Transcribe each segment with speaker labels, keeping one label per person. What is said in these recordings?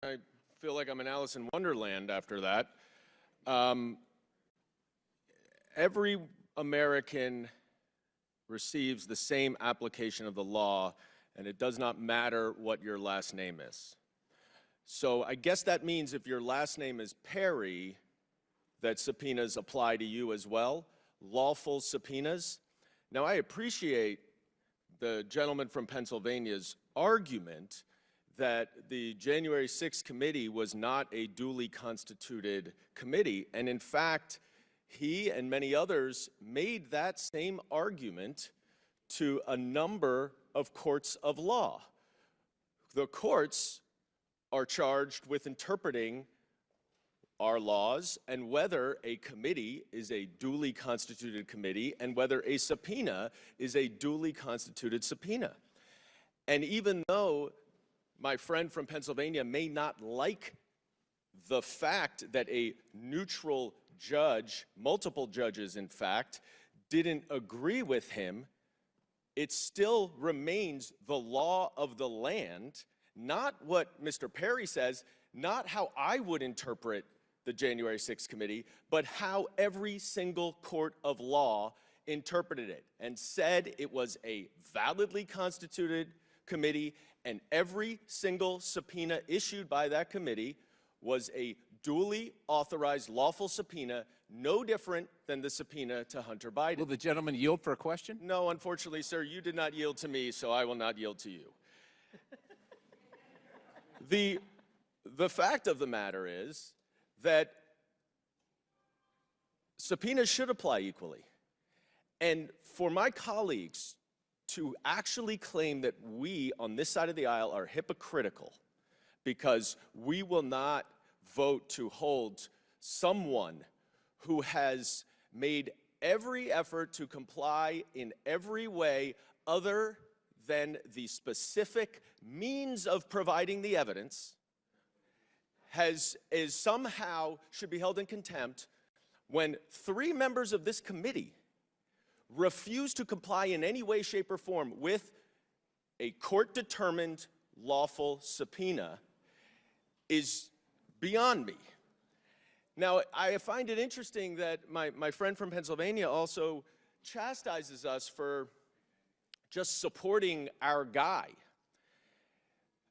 Speaker 1: I feel like I'm in Alice in Wonderland after that. Every American receives the same application of the law, and it does not matter what your last name is. So I guess that means if your last name is Perry, that subpoenas apply to you as well, lawful subpoenas. Now, I appreciate the gentleman from Pennsylvania's argument that the January 6th committee was not a duly constituted committee, and in fact, he and many others made that same argument to a number of courts of law. The courts are charged with interpreting our laws and whether a committee is a duly constituted committee and whether a subpoena is a duly constituted subpoena. And even though my friend from Pennsylvania may not like the fact that a neutral judge, multiple judges in fact, didn't agree with him, it still remains the law of the land, not what Mr. Perry says, not how I would interpret the January 6th committee, but how every single court of law interpreted it and said it was a validly constituted committee, and every single subpoena issued by that committee was a duly authorized lawful subpoena, no different than the subpoena to Hunter Biden.
Speaker 2: Will the gentleman yield for a question?
Speaker 1: No, unfortunately, sir, you did not yield to me, so I will not yield to you. The fact of the matter is that subpoenas should apply equally. And for my colleagues to actually claim that we on this side of the aisle are hypocritical because we will not vote to hold someone who has made every effort to comply in every way other than the specific means of providing the evidence is somehow should be held in contempt when 3 members of this committee refuse to comply in any way, shape, or form with a court-determined lawful subpoena is beyond me. Now, I find it interesting that my friend from Pennsylvania also chastises us for just supporting our guy.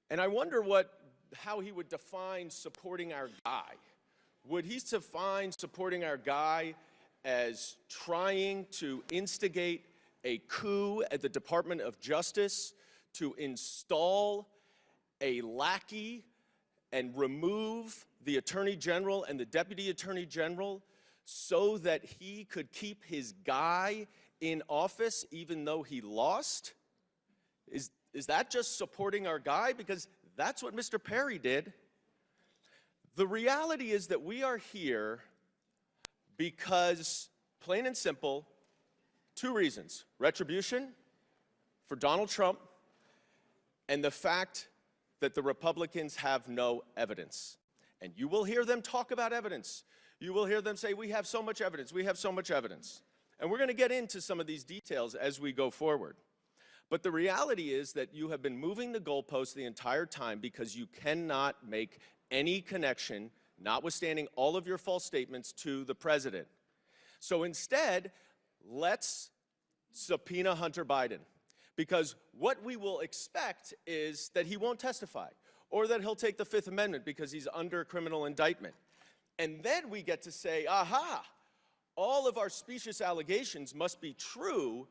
Speaker 1: And I wonder how he would define supporting our guy. Would he define supporting our guy as trying to instigate a coup at the Department of Justice to install a lackey and remove the Attorney General and the Deputy Attorney General so that he could keep his guy in office even though he lost? Is that just supporting our guy? Because that's what Mr. Perry did. The reality is that we are here because, plain and simple, 2 reasons: retribution for Donald Trump and the fact that the Republicans have no evidence. And you will hear them talk about evidence. You will hear them say, we have so much evidence, we have so much evidence. And we're going to get into some of these details as we go forward. But the reality is that you have been moving the goalposts the entire time because you cannot make any connection, notwithstanding all of your false statements, to the president. So instead, let's subpoena Hunter Biden. Because what we will expect is that he won't testify, or that he'll take the Fifth Amendment because he's under criminal indictment. And then we get to say, aha, all of our specious allegations must be true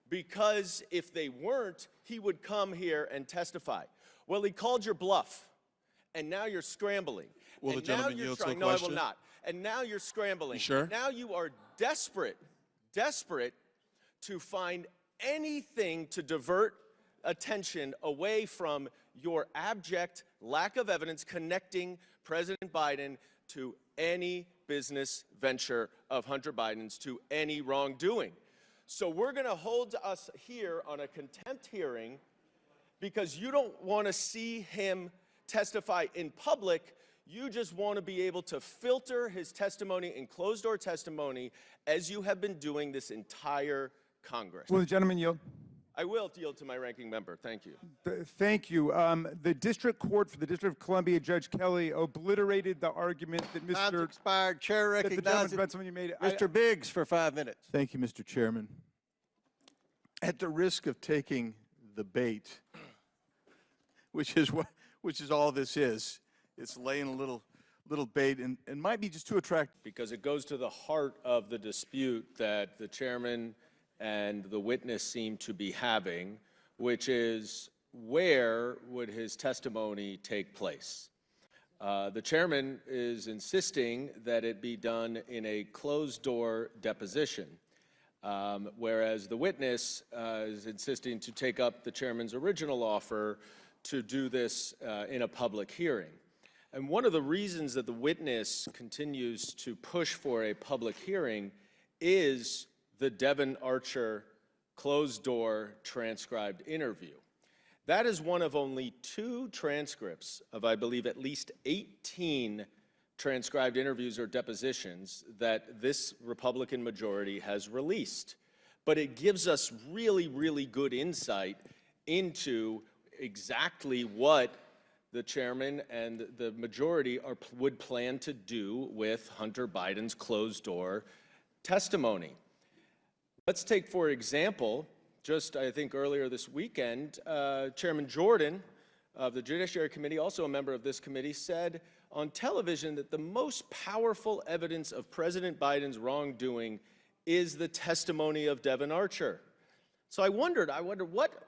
Speaker 1: because if they weren't, he would come here and testify. Well, he called your bluff, and now you're scrambling.
Speaker 3: Will the gentleman yield to a question?
Speaker 1: No, I will not. And now you're scrambling.
Speaker 3: You sure?
Speaker 1: Now you are desperate to find anything to divert attention away from your abject lack of evidence connecting President Biden to any business venture of Hunter Biden's, to any wrongdoing. So we're going to hold us here on a contempt hearing because you don't want to see him testify in public. You just want to be able to filter his testimony in closed-door testimony as you have been doing this entire Congress.
Speaker 4: Will the gentleman yield?
Speaker 1: I will yield to my ranking member. Thank you.
Speaker 2: Thank you. The District Court for the District of Columbia, Judge Kelly, obliterated the argument that
Speaker 3: Time's expired. Chair recognizes Mr. Biggs for 5 minutes.
Speaker 4: Thank you, Mr. Chairman. At the risk of taking the bait, which is all this is, it's laying a little bait and might be just too attractive.
Speaker 1: Because it goes to the heart of the dispute that the chairman and the witness seem to be having, which is where would his testimony take place? The chairman is insisting that it be done in a closed-door deposition, whereas the witness is insisting to take up the chairman's original offer to do this in a public hearing. And one of the reasons that the witness continues to push for a public hearing is the Devon Archer closed-door transcribed interview. That is one of only 2 transcripts of, I believe, at least 18 transcribed interviews or depositions that this Republican majority has released. But it gives us really, really good insight into exactly what the chairman and the majority would plan to do with Hunter Biden's closed-door testimony. Let's take, for example, just I think earlier this weekend, Chairman Jordan of the Judiciary Committee, also a member of this committee, said on television that the most powerful evidence of President Biden's wrongdoing is the testimony of Devon Archer. So I wonder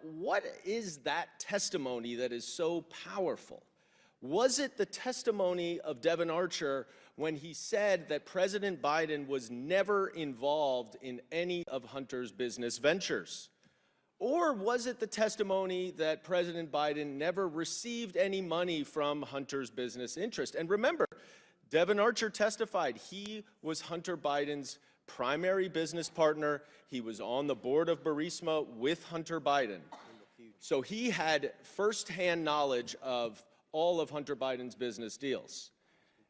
Speaker 1: what is that testimony that is so powerful? Was it the testimony of Devon Archer when he said that President Biden was never involved in any of Hunter's business ventures? Or was it the testimony that President Biden never received any money from Hunter's business interest? And remember, Devon Archer testified he was Hunter Biden's primary business partner. He was on the board of Burisma with Hunter Biden. So he had firsthand knowledge of all of Hunter Biden's business deals.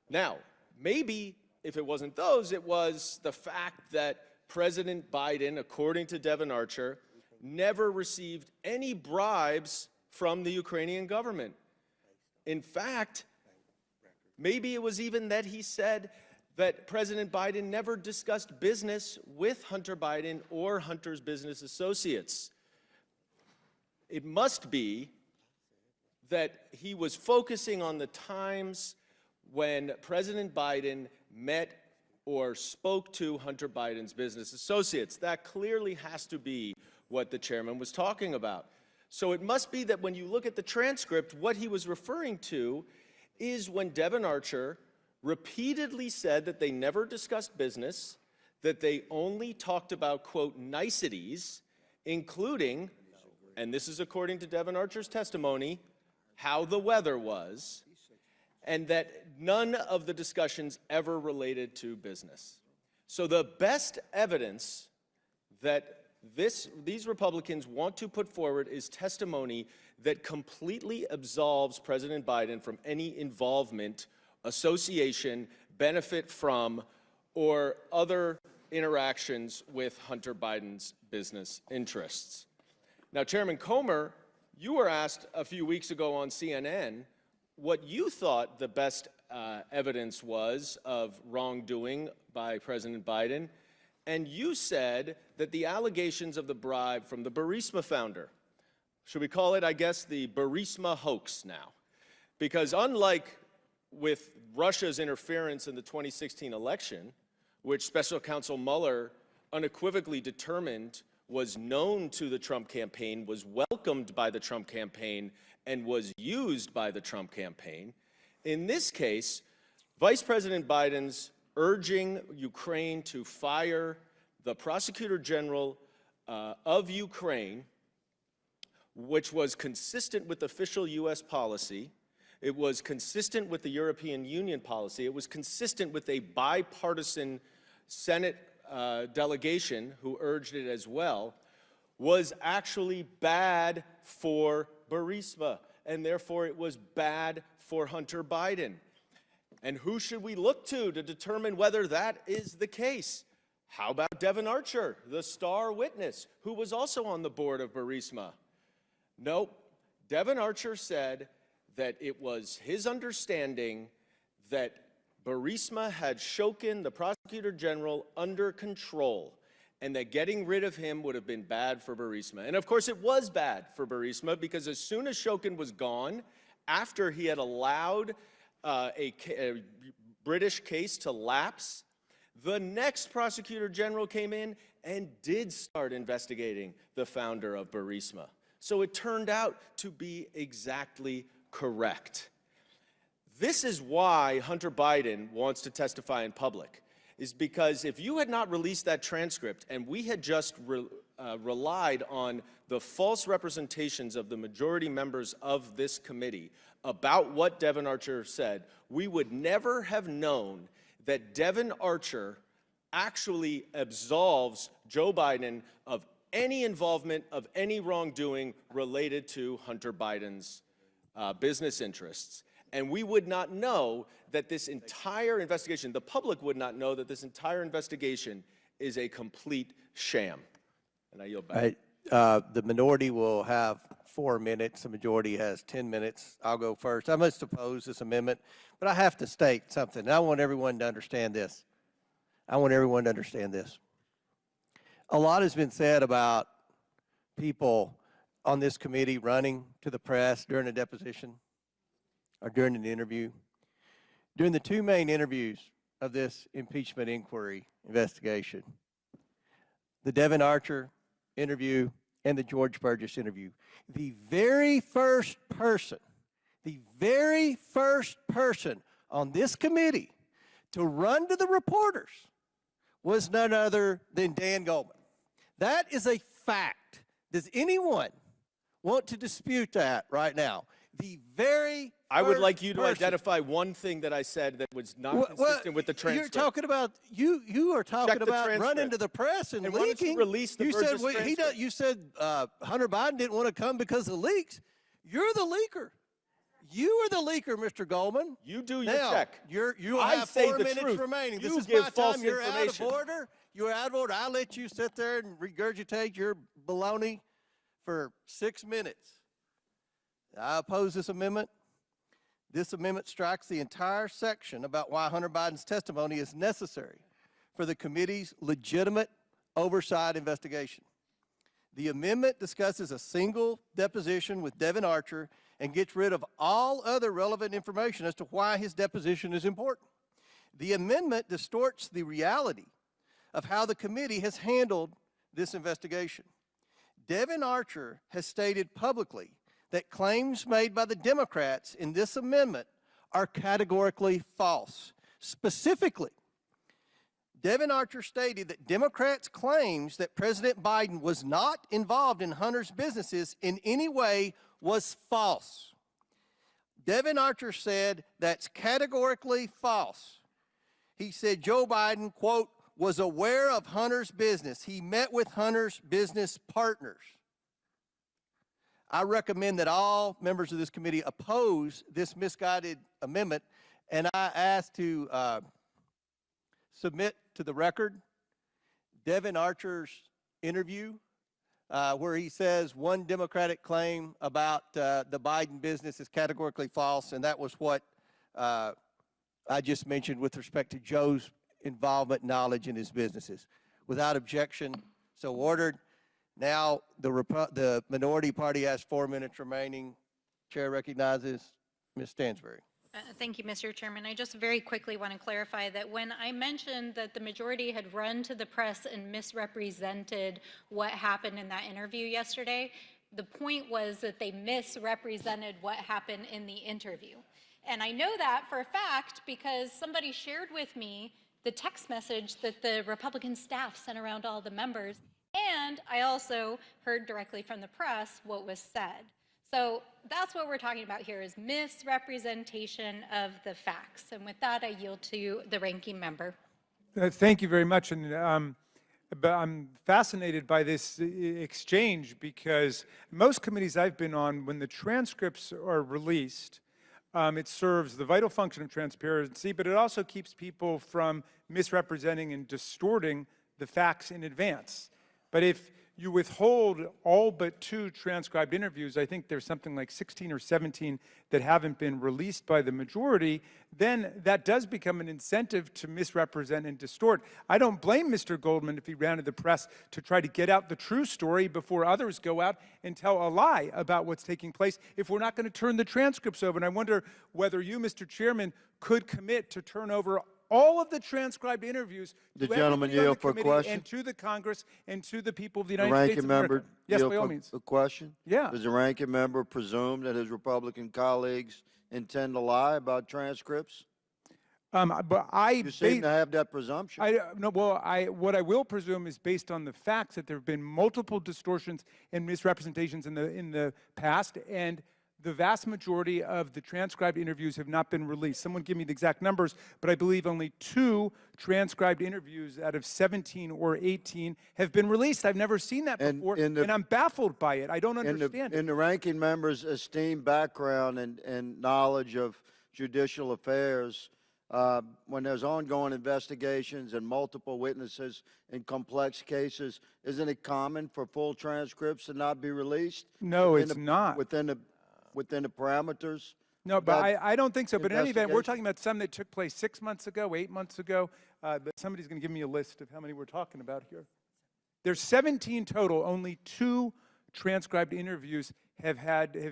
Speaker 1: Now, maybe if it wasn't those, it was the fact that President Biden, according to Devon Archer, never received any bribes from the Ukrainian government. In fact, maybe it was even that he said that President Biden never discussed business with Hunter Biden or Hunter's business associates. It must be that he was focusing on the times when President Biden met or spoke to Hunter Biden's business associates. That clearly has to be what the chairman was talking about. So it must be that when you look at the transcript, what he was referring to is when Devon Archer repeatedly said that they never discussed business, that they only talked about, quote, niceties, including, and this is according to Devon Archer's testimony, how the weather was, and that none of the discussions ever related to business. So the best evidence that these Republicans want to put forward is testimony that completely absolves President Biden from any involvement, association, benefit from, or other interactions with Hunter Biden's business interests. Now, Chairman Comer, you were asked a few weeks ago on CNN what you thought the best evidence was of wrongdoing by President Biden, and you said that the allegations of the bribe from the Burisma founder, should we call it, I guess, the Burisma hoax now? Because unlike with Russia's interference in the 2016 election, which Special Counsel Mueller unequivocally determined was known to the Trump campaign, was welcomed by the Trump campaign, and was used by the Trump campaign, in this case, Vice President Biden's urging Ukraine to fire the Prosecutor General of Ukraine, which was consistent with official U.S. policy. It was consistent with the European Union policy. It was consistent with a bipartisan Senate delegation who urged it as well, was actually bad for Burisma, and therefore it was bad for Hunter Biden. And who should we look to determine whether that is the case? How about Devin Archer, the star witness, who was also on the board of Burisma? Nope. Devin Archer said that it was his understanding that Burisma had Shokin, the prosecutor general, under control, and that getting rid of him would have been bad for Burisma. And of course it was bad for Burisma, because as soon as Shokin was gone, after he had allowed a British case to lapse, the next prosecutor general came in and did start investigating the founder of Burisma. So it turned out to be exactly correct. This is why Hunter Biden wants to testify in public, is because if you had not released that transcript and we had just relied on the false representations of the majority members of this committee about what Devin Archer said, we would never have known that Devin Archer actually absolves Joe Biden of any involvement of any wrongdoing related to Hunter Biden's business interests. And we would not know that this entire investigation, the public would not know that this entire investigation is a complete sham. And I yield back.
Speaker 3: The minority will have 4 minutes. The majority has 10 minutes. I'll go first. I must oppose this amendment, but I have to state something. And I want everyone to understand this. A lot has been said about people on this committee running to the press during a deposition or during an interview. During the 2 main interviews of this impeachment inquiry investigation, the Devin Archer interview and the George Burgess interview, the very first person on this committee to run to the reporters was none other than Dan Goldman. That is a fact. Does anyone want to dispute that right now? The very
Speaker 1: I would like you to identify one thing that I said that was not consistent with the transcript.
Speaker 3: You're talking about you are talking about running to the press and leaking.
Speaker 1: Release the Burgess transcript.
Speaker 3: You said Hunter Biden didn't want to come because of leaks. You're the leaker. You are the leaker, Mr. Goldman.
Speaker 1: You do your
Speaker 3: now,
Speaker 1: check.
Speaker 3: You
Speaker 1: I
Speaker 3: have
Speaker 1: say
Speaker 3: 4
Speaker 1: the
Speaker 3: minutes
Speaker 1: truth.
Speaker 3: remaining.
Speaker 1: You
Speaker 3: this is
Speaker 1: give
Speaker 3: my
Speaker 1: false
Speaker 3: time. You're
Speaker 1: information.
Speaker 3: out of order. You're out of order. I'll let you sit there and regurgitate your baloney for 6 minutes. I oppose this amendment. This amendment strikes the entire section about why Hunter Biden's testimony is necessary for the committee's legitimate oversight investigation. The amendment discusses a single deposition with Devin Archer and gets rid of all other relevant information as to why his deposition is important. The amendment distorts the reality of how the committee has handled this investigation. Devin Archer has stated publicly that claims made by the Democrats in this amendment are categorically false. Specifically, Devin Archer stated that Democrats' claims that President Biden was not involved in Hunter's businesses in any way was false. Devin Archer said that's categorically false. He said Joe Biden, quote, was aware of Hunter's business. He met with Hunter's business partners. I recommend that all members of this committee oppose this misguided amendment, and I ask to submit to the record Devin Archer's interview where he says one Democratic claim about the Biden business is categorically false, and that was what I just mentioned with respect to Joe's involvement, knowledge in his businesses. Without objection, so ordered. Now the minority party has 4 minutes remaining. Chair recognizes Ms. Stansbury.
Speaker 5: Thank you, Mr. Chairman. I just very quickly want to clarify that when I mentioned that the majority had run to the press and misrepresented what happened in that interview yesterday, the point was that they misrepresented what happened in the interview. And I know that for a fact because somebody shared with me the text message that the Republican staff sent around all the members. And I also heard directly from the press what was said. So that's what we're talking about here is misrepresentation of the facts. And with that, I yield to the ranking member.
Speaker 2: Thank you very much. And but I'm fascinated by this exchange because most committees I've been on, when the transcripts are released, it serves the vital function of transparency, but it also keeps people from misrepresenting and distorting the facts in advance. But if you withhold all but 2 transcribed interviews, I think there's something like 16 or 17 that haven't been released by the majority, then that does become an incentive to misrepresent and distort. I don't blame Mr. Goldman if he ran to the press to try to get out the true story before others go out and tell a lie about what's taking place if we're not going to turn the transcripts over. And I wonder whether you, Mr. Chairman, could commit to turn over all of the transcribed interviews
Speaker 6: The
Speaker 2: to
Speaker 6: gentleman
Speaker 2: everybody on
Speaker 6: yield
Speaker 2: the
Speaker 6: for a
Speaker 2: committee
Speaker 6: question.
Speaker 2: and to the Congress and to the people of the
Speaker 6: The
Speaker 2: United States
Speaker 6: ranking
Speaker 2: of America.
Speaker 6: member
Speaker 2: Yes,
Speaker 6: yield
Speaker 2: by all
Speaker 6: for
Speaker 2: means.
Speaker 6: a question?
Speaker 2: Yeah.
Speaker 6: Does the ranking member presume that his Republican colleagues intend to lie about transcripts?
Speaker 2: But
Speaker 6: You seem to have that presumption.
Speaker 2: no, well, what I will presume is based on the facts that there have been multiple distortions and misrepresentations in the past, and the vast majority of the transcribed interviews have not been released. Someone give me the exact numbers, but I believe only 2 transcribed interviews out of 17 or 18 have been released. I've never seen that
Speaker 6: And
Speaker 2: before,
Speaker 6: in the-
Speaker 2: and I'm baffled by it. I don't
Speaker 6: in
Speaker 2: understand it.
Speaker 6: the ranking member's esteemed background and knowledge of judicial affairs, when there's ongoing investigations and multiple witnesses in complex cases, isn't it common for full transcripts to not be released?
Speaker 2: No,
Speaker 6: within
Speaker 2: it's
Speaker 6: the-
Speaker 2: not.
Speaker 6: Within the parameters?
Speaker 2: No, but
Speaker 6: that
Speaker 2: I don't think so. But in any event, we're
Speaker 6: investigation?
Speaker 2: talking about some that took place 6 months ago, 8 months ago. But somebody's going to give me a list of how many we're talking about here. There's 17 total. Only 2 transcribed interviews have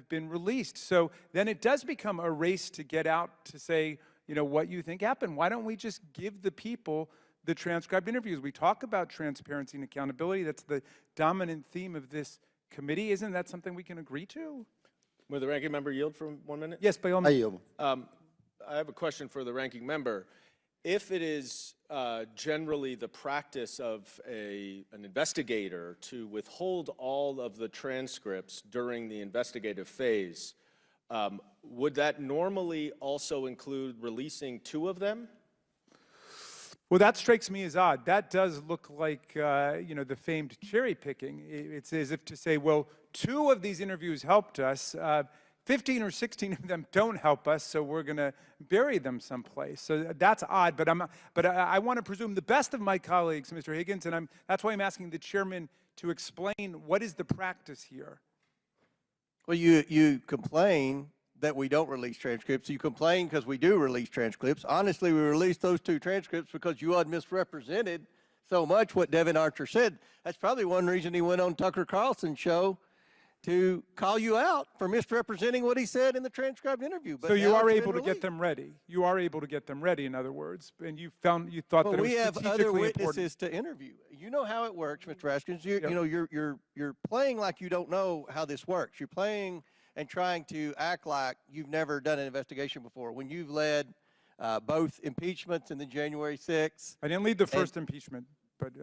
Speaker 2: been released. So then it does become a race to get out to say, you know, what you think happened. Why don't we just give the people the transcribed interviews? We talk about transparency and accountability. That's the dominant theme of this committee. Isn't that something we can agree to?
Speaker 1: Will the ranking member yield for 1 minute?
Speaker 2: Yes, by all
Speaker 6: I
Speaker 2: means.
Speaker 6: yield.
Speaker 1: I have a question for the ranking member. If it is generally the practice of an investigator to withhold all of the transcripts during the investigative phase, would that normally also include releasing 2 of them?
Speaker 2: Well, that strikes me as odd. That does look like, you know, the famed cherry picking. It's as if to say, well, 2 of these interviews helped us. 15 or 16 of them don't help us, so we're going to bury them someplace. So that's odd, but I want to presume the best of my colleagues, Mr. Higgins, and that's why I'm asking the chairman to explain what is the practice here.
Speaker 3: Well, you complain that we don't release transcripts. You complain because we do release transcripts. Honestly, we released those 2 transcripts because you had misrepresented so much what Devin Archer said. That's probably one reason he went on Tucker Carlson's show to call you out for misrepresenting what he said in the transcribed interview. But
Speaker 2: So you
Speaker 3: now
Speaker 2: are
Speaker 3: it's
Speaker 2: able
Speaker 3: been
Speaker 2: to get
Speaker 3: released.
Speaker 2: them ready. You are able to get them ready, in other words, and you thought
Speaker 3: Well,
Speaker 2: that it was
Speaker 3: we have other
Speaker 2: strategically
Speaker 3: witnesses
Speaker 2: important.
Speaker 3: to interview. You know how it works, Mr. Raskins. You know, you're playing like you don't know how this works. You're playing and trying to act like you've never done an investigation before when you've led both impeachments and the January 6th.
Speaker 2: I didn't lead the first impeachment, but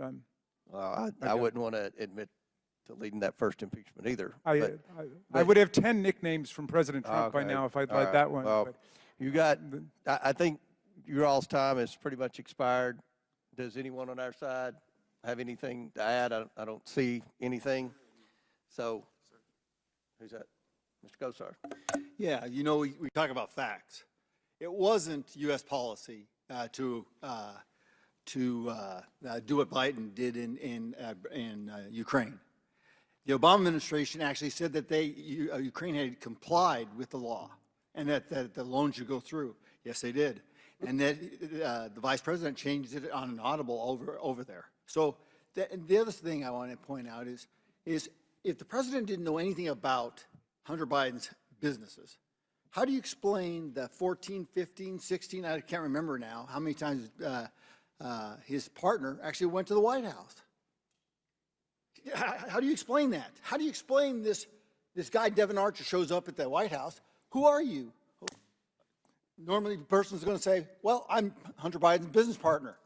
Speaker 3: I wouldn't want to admit to leading that first impeachment either.
Speaker 2: I
Speaker 3: but-
Speaker 2: would have 10 nicknames from President Trump by
Speaker 3: Okay.
Speaker 2: now if I'd
Speaker 3: All
Speaker 2: led
Speaker 3: right.
Speaker 2: that one.
Speaker 3: Well,
Speaker 2: but-
Speaker 3: you got, I think your all's time is pretty much expired. Does anyone on our side have anything to add? I don't see anything. So, who's that? Mr. Gosar.
Speaker 7: Yeah, you know, we talk about facts. It wasn't U.S. policy to do what Biden did in Ukraine. The Obama administration actually said that Ukraine had complied with the law and that the loan should go through. Yes, they did. And that the vice president changed it on an audible over there. So the other thing I want to point out is if the president didn't know anything about Hunter Biden's businesses, how do you explain the 14, 15, 16, I can't remember now, how many times his partner actually went to the White House? How do you explain that? How do you explain this guy, Devin Archer, shows up at the White House? Who are you? Normally, the person's going to say, well, I'm Hunter Biden's business partner.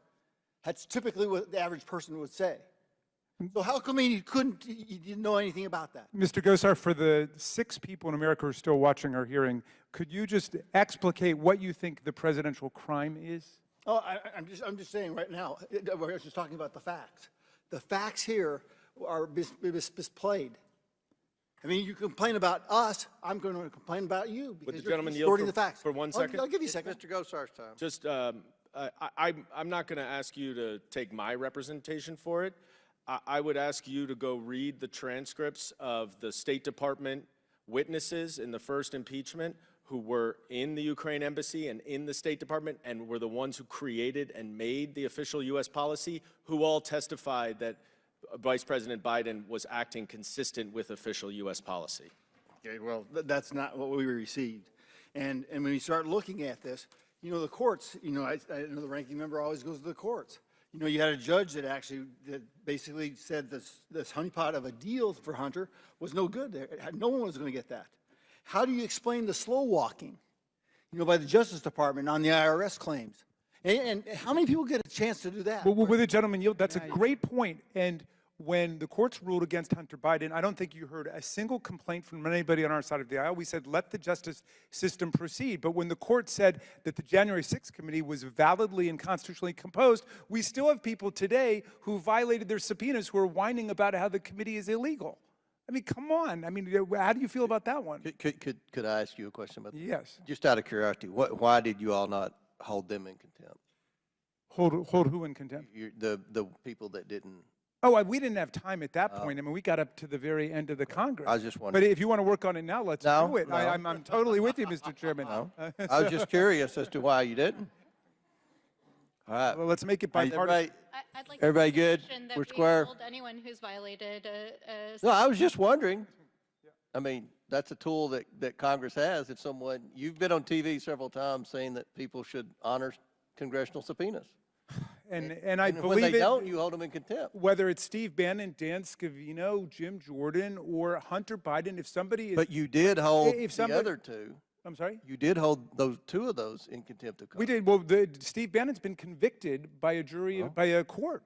Speaker 7: That's typically what the average person would say. So how come you didn't know anything about that?
Speaker 2: Mr. Gosar, for the 6 people in America who are still watching our hearing, could you just explicate what you think the presidential crime is?
Speaker 7: Oh, I'm just saying right now, we're just talking about the facts. The facts here are misplayed. I mean, you complain about us, I'm going to complain about you
Speaker 1: Would the
Speaker 7: because you're
Speaker 1: gentleman yield
Speaker 7: distorting the facts.
Speaker 1: for 1 second?
Speaker 7: I'll give you a second.
Speaker 3: Mr. Gosar's time.
Speaker 1: Just I'm not going to ask you to take my representation for it. I would ask you to go read the transcripts of the State Department witnesses in the first impeachment who were in the Ukraine embassy and in the State Department and were the ones who created and made the official U.S. policy, who all testified that Vice President Biden was acting consistent with official U.S. policy.
Speaker 7: Okay, well, that's not what we received. And when you start looking at this, you know, the courts, you know, I know the ranking member always goes to the courts. You know, you had a judge that basically said this honeypot of a deal for Hunter was no good. No one was going to get that. How do you explain the slow walking, you know, by the Justice Department on the IRS claims? And how many people get a chance to do that?
Speaker 2: Well, with the gentleman yield, that's a great point. And when the courts ruled against Hunter Biden, I don't think you heard a single complaint from anybody on our side of the aisle. We said, let the justice system proceed. But when the court said that the January 6th committee was validly and constitutionally composed, we still have people today who violated their subpoenas who are whining about how the committee is illegal. I mean, come on. I mean, how do you feel about that one?
Speaker 3: Could I ask you a question about that?
Speaker 2: Yes.
Speaker 3: Just out of curiosity, why did you all not hold them in contempt?
Speaker 2: Hold who in contempt?
Speaker 3: The people that didn't.
Speaker 2: Oh, we didn't have time at that point. I mean, we got up to the very end of the Congress.
Speaker 3: I was just wondering.
Speaker 2: But if you want to work on it now, let's do it.
Speaker 3: No.
Speaker 2: I'm totally with you, Mr. Chairman.
Speaker 3: No. I was just curious as to why you didn't. All right.
Speaker 2: Well, let's make it bipartisan.
Speaker 5: I'd like
Speaker 3: Everybody
Speaker 5: to
Speaker 3: good?
Speaker 5: that
Speaker 3: We're
Speaker 5: we
Speaker 3: square?
Speaker 5: hold anyone who's violated
Speaker 3: No, I was just wondering. I mean, that's a tool that Congress has. If someone, you've been on TV several times saying that people should honor congressional subpoenas.
Speaker 2: And I
Speaker 3: when
Speaker 2: believe
Speaker 3: they
Speaker 2: it,
Speaker 3: don't, you hold them in contempt.
Speaker 2: whether it's Steve Bannon, Dan Scavino, Jim Jordan, or Hunter Biden, if somebody is...
Speaker 3: But you did hold
Speaker 2: If
Speaker 3: the
Speaker 2: somebody-
Speaker 3: other two.
Speaker 2: I'm sorry?
Speaker 3: You did hold those two of those in contempt of
Speaker 2: We
Speaker 3: Congress.
Speaker 2: did. Well, Steve Bannon's been convicted by a jury, by a court.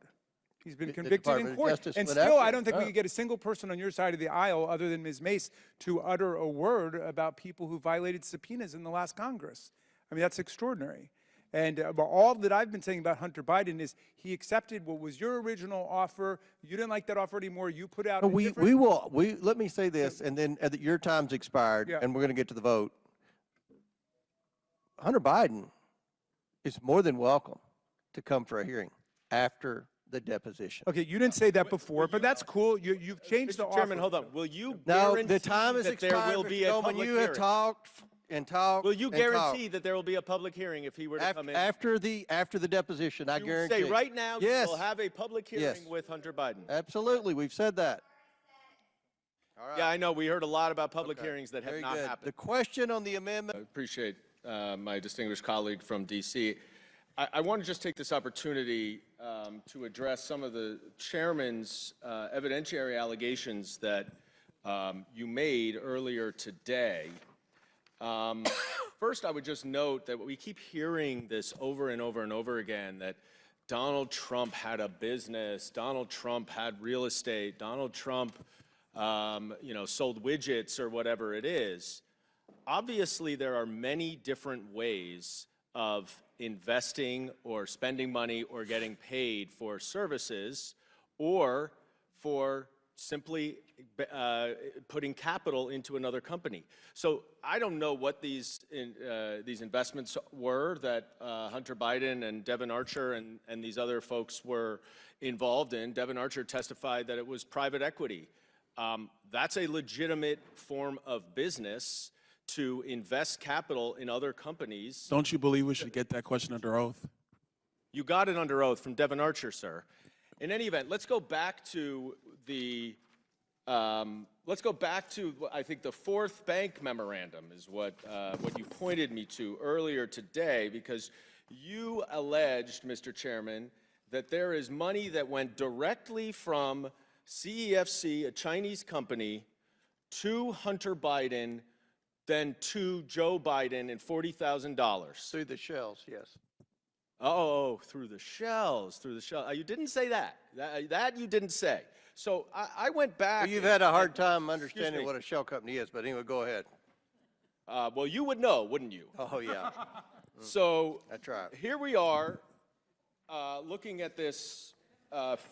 Speaker 2: He's been
Speaker 3: The
Speaker 2: convicted in
Speaker 3: Department of
Speaker 2: court.
Speaker 3: Justice
Speaker 2: And
Speaker 3: went
Speaker 2: still,
Speaker 3: after
Speaker 2: I
Speaker 3: him.
Speaker 2: don't think we
Speaker 3: Oh.
Speaker 2: could get a single person on your side of the aisle, other than Ms. Mace, to utter a word about people who violated subpoenas in the last Congress. I mean, that's extraordinary. And all that I've been saying about Hunter Biden is he accepted what was your original offer. You didn't like that offer anymore. You put out a different...
Speaker 3: Let me say this, and then your time's expired,
Speaker 2: Yeah.
Speaker 3: and we're going to get to the vote. Hunter Biden is more than welcome to come for a hearing after the deposition.
Speaker 2: Okay, you didn't say that before, but that's cool. You've changed the
Speaker 1: Mr.
Speaker 2: offer.
Speaker 1: Chairman, hold on. Will you
Speaker 3: Now,
Speaker 1: guarantee
Speaker 3: the time is
Speaker 1: that
Speaker 3: expired,
Speaker 1: there will
Speaker 3: Mr.
Speaker 1: be a
Speaker 3: Goldman.
Speaker 1: public
Speaker 3: You
Speaker 1: hearing?
Speaker 3: have talked and talked.
Speaker 1: Will you
Speaker 3: and
Speaker 1: guarantee
Speaker 3: talked.
Speaker 1: that there will be a public hearing if he were to come in?
Speaker 3: After the deposition, I
Speaker 1: You
Speaker 3: guarantee.
Speaker 1: say right now
Speaker 3: Yes.
Speaker 1: you will have a public hearing
Speaker 3: Yes.
Speaker 1: with Hunter Biden.
Speaker 3: Absolutely, we've said that. All right.
Speaker 1: Yeah, I know. We heard a lot about public
Speaker 3: Okay.
Speaker 1: hearings that have
Speaker 3: Very
Speaker 1: not
Speaker 3: good.
Speaker 1: happened.
Speaker 3: The question on the amendment.
Speaker 1: I appreciate my distinguished colleague from D.C. I want to just take this opportunity to address some of the chairman's evidentiary allegations that you made earlier today. First, I would just note that we keep hearing this over and over and over again, that Donald Trump had a business, Donald Trump had real estate, Donald Trump sold widgets or whatever it is. Obviously, there are many different ways of investing or spending money or getting paid for services or for simply putting capital into another company. So I don't know what these investments were that Hunter Biden and Devon Archer and these other folks were involved in. Devon Archer testified that it was private equity. That's a legitimate form of business, to invest capital in other companies.
Speaker 8: Don't you believe we should get that question under oath?
Speaker 1: You got it under oath from Devon Archer, sir. In any event, let's go back to I think the fourth bank memorandum is what you pointed me to earlier today, because you alleged, Mr. Chairman, that there is money that went directly from CEFC, a Chinese company, to Hunter Biden, then to Joe Biden, and $40,000.
Speaker 3: Through the shells, yes.
Speaker 1: Oh, through the shells. You didn't say that. That you didn't say. So I went back.
Speaker 3: Well, you've had a hard time understanding what a shell company is, but anyway, go ahead.
Speaker 1: Well, you would know, wouldn't you?
Speaker 3: Oh, yeah.
Speaker 1: So
Speaker 3: That's right.
Speaker 1: here we are looking at this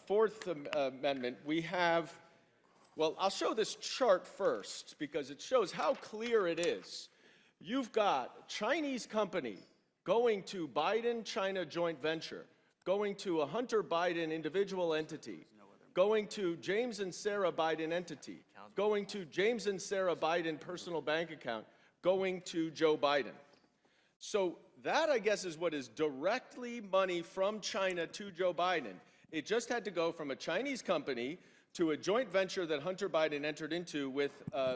Speaker 1: Fourth Amendment. We have, well, I'll show this chart first because it shows how clear it is. You've got a Chinese company going to Biden-China joint venture, going to a Hunter Biden individual entity, going to James and Sarah Biden entity, going to James and Sarah Biden personal bank account, going to Joe Biden. So that, I guess, is what is directly money from China to Joe Biden. It just had to go from a Chinese company to a joint venture that Hunter Biden entered into with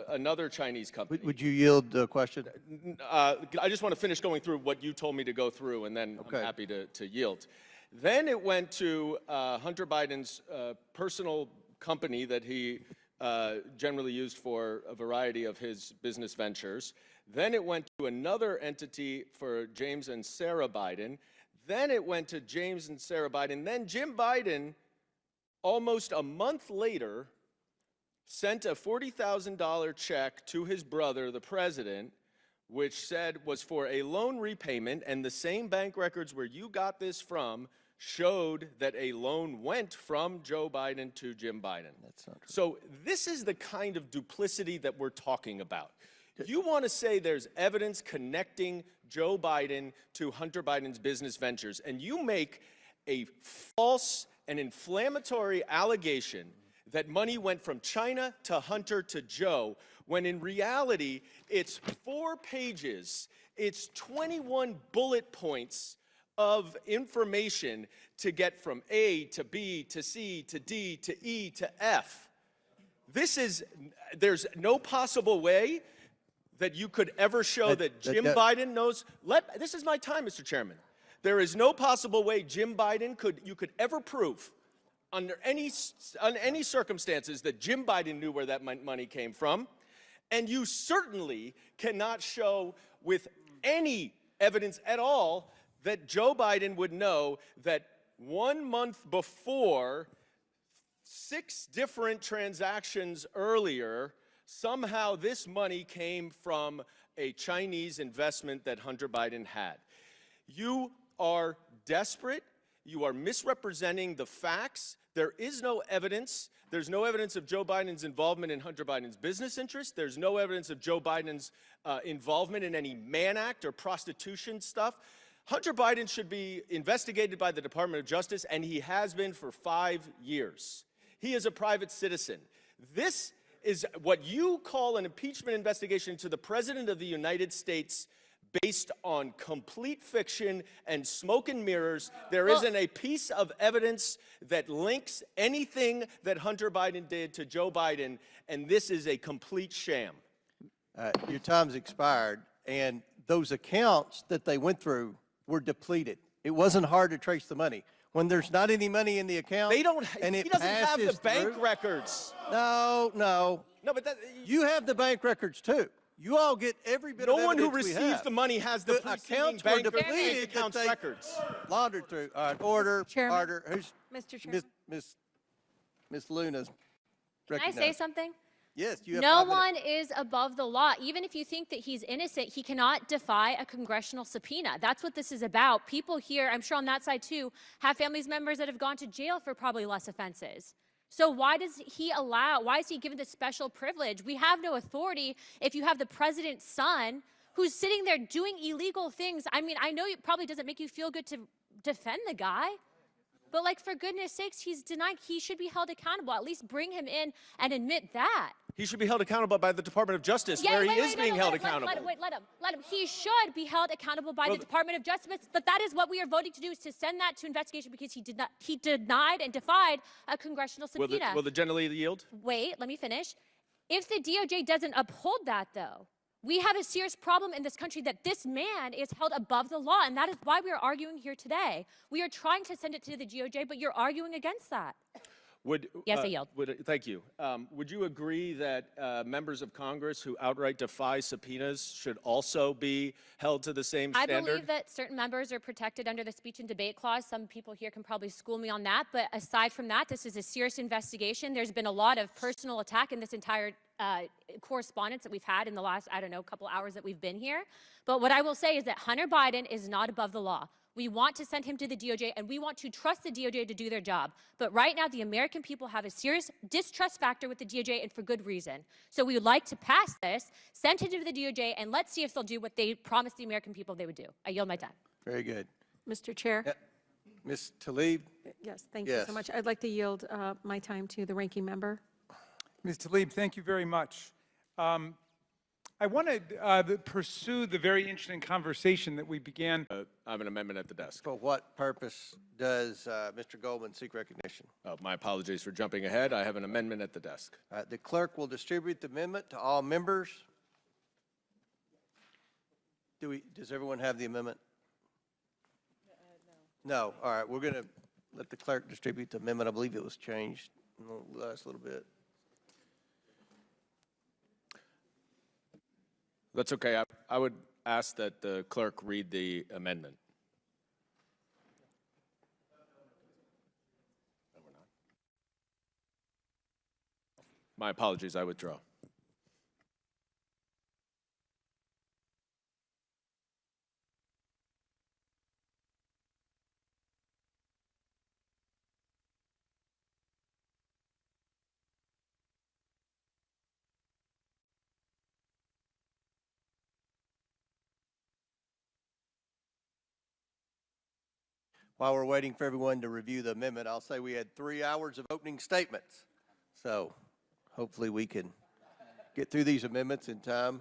Speaker 1: another Chinese company.
Speaker 3: Would you yield the question?
Speaker 1: I just want to finish going through what you told me to go through, and then I'm happy to yield. Then it went to Hunter Biden's personal company that he generally used for a variety of his business ventures. Then it went to another entity for James and Sarah Biden. Then it went to James and Sarah Biden. Then Jim Biden, almost a month later, sent a $40,000 check to his brother, the president, which said was for a loan repayment, and the same bank records where you got this from showed that a loan went from Joe Biden to Jim Biden.
Speaker 3: That's not true.
Speaker 1: So this is the kind of duplicity that we're talking about. You want to say there's evidence connecting Joe Biden to Hunter Biden's business ventures, and you make a false and inflammatory allegation that money went from China to Hunter to Joe, when in reality, it's 4 pages, it's 21 bullet points of information to get from A to B to C to D to E to F. There's no possible way that you could ever show that Jim Biden knows. This is my time, Mr. Chairman. There is no possible way Jim Biden you could ever prove under any circumstances that Jim Biden knew where that money came from. And you certainly cannot show with any evidence at all that Joe Biden would know that 1 month before, 6 different transactions earlier, somehow this money came from a Chinese investment that Hunter Biden had. You are desperate. You are misrepresenting the facts. There is no evidence. There's no evidence of Joe Biden's involvement in Hunter Biden's business interests. There's no evidence of Joe Biden's involvement in any Mann Act or prostitution stuff. Hunter Biden should be investigated by the Department of Justice, and he has been for 5 years. He is a private citizen. This is what you call an impeachment investigation to the President of the United States based on complete fiction and smoke and mirrors. There isn't a piece of evidence that links anything that Hunter Biden did to Joe Biden, and this is a complete sham.
Speaker 3: Your time's expired, and those accounts that they went through were depleted. It wasn't hard to trace the money. When there's not any money in the account,
Speaker 1: They don't.
Speaker 3: and
Speaker 1: He
Speaker 3: it
Speaker 1: doesn't have the
Speaker 3: passes
Speaker 1: bank
Speaker 3: through-
Speaker 1: records.
Speaker 3: No,
Speaker 1: No, but
Speaker 3: you have the bank records too. You all get every bit of
Speaker 1: no one who
Speaker 3: evidence we
Speaker 1: receives
Speaker 3: have.
Speaker 1: the money has the preceding
Speaker 3: accounts were
Speaker 1: bank
Speaker 3: depleted
Speaker 1: accounts
Speaker 3: that they
Speaker 1: records.
Speaker 3: laundered through. All right, order,
Speaker 9: Chairman.
Speaker 3: order. Who's
Speaker 9: Mr. Chairman.
Speaker 3: Miss Luna's
Speaker 9: Can I say
Speaker 3: recognized.
Speaker 9: something?
Speaker 3: Yes, you have
Speaker 9: No
Speaker 3: 5 minutes.
Speaker 9: one is above the law. Even if you think that he's innocent, he cannot defy a congressional subpoena. That's what this is about. People here, I'm sure on that side too, have family members that have gone to jail for probably less offenses. So why is he given this special privilege? We have no authority if you have the president's son who's sitting there doing illegal things. I mean, I know it probably doesn't make you feel good to defend the guy, but like, for goodness sakes, he's denied. He should be held accountable. At least bring him in and admit that.
Speaker 1: He should be held accountable by the Department of Justice, where he is being held accountable.
Speaker 9: Let him. He should be held accountable by the Department of Justice, but that is what we are voting to do, is to send that to investigation, because he denied and defied a congressional subpoena.
Speaker 1: Will the general yield?
Speaker 9: Wait, let me finish. If the DOJ doesn't uphold that, though, we have a serious problem in this country, that this man is held above the law, and that is why we are arguing here today. We are trying to send it to the DOJ, but you're arguing against that. Yes, I yield.
Speaker 1: Thank you. Would you agree that members of Congress who outright defy subpoenas should also be held to the same standard?
Speaker 9: I believe that certain members are protected under the speech and debate clause. Some people here can probably school me on that, but aside from that, this is a serious investigation. There's been a lot of personal attack in this entire correspondence that we've had in the last, couple hours that we've been here. But what I will say is that Hunter Biden is not above the law. We want to send him to the DOJ, and we want to trust the DOJ to do their job. But right now, the American people have a serious distrust factor with the DOJ, and for good reason. So we would like to pass this, send it to the DOJ, and let's see if they'll do what they promised the American people they would do. I yield my time.
Speaker 3: Very good.
Speaker 10: Mr. Chair?
Speaker 3: Yeah. Ms. Tlaib?
Speaker 10: Yes, thank you
Speaker 3: Yes.
Speaker 10: so much. I'd like to yield my time to the ranking member.
Speaker 2: Ms. Tlaib, thank you very much. I want to pursue the very interesting conversation that we began.
Speaker 1: I have an amendment at the desk.
Speaker 3: For what purpose does Mr. Goldman seek recognition?
Speaker 1: My apologies for jumping ahead. I have an amendment at the desk.
Speaker 3: The clerk will distribute the amendment to all members. Does everyone have the amendment? No. All right, we're going to let the clerk distribute the amendment. I believe it was changed in the last little bit.
Speaker 1: That's okay. I would ask that the clerk read the amendment. No, we're not. My apologies. I withdraw.
Speaker 3: While we're waiting for everyone to review the amendment, I'll say we had 3 hours of opening statements. So hopefully we can get through these amendments in time.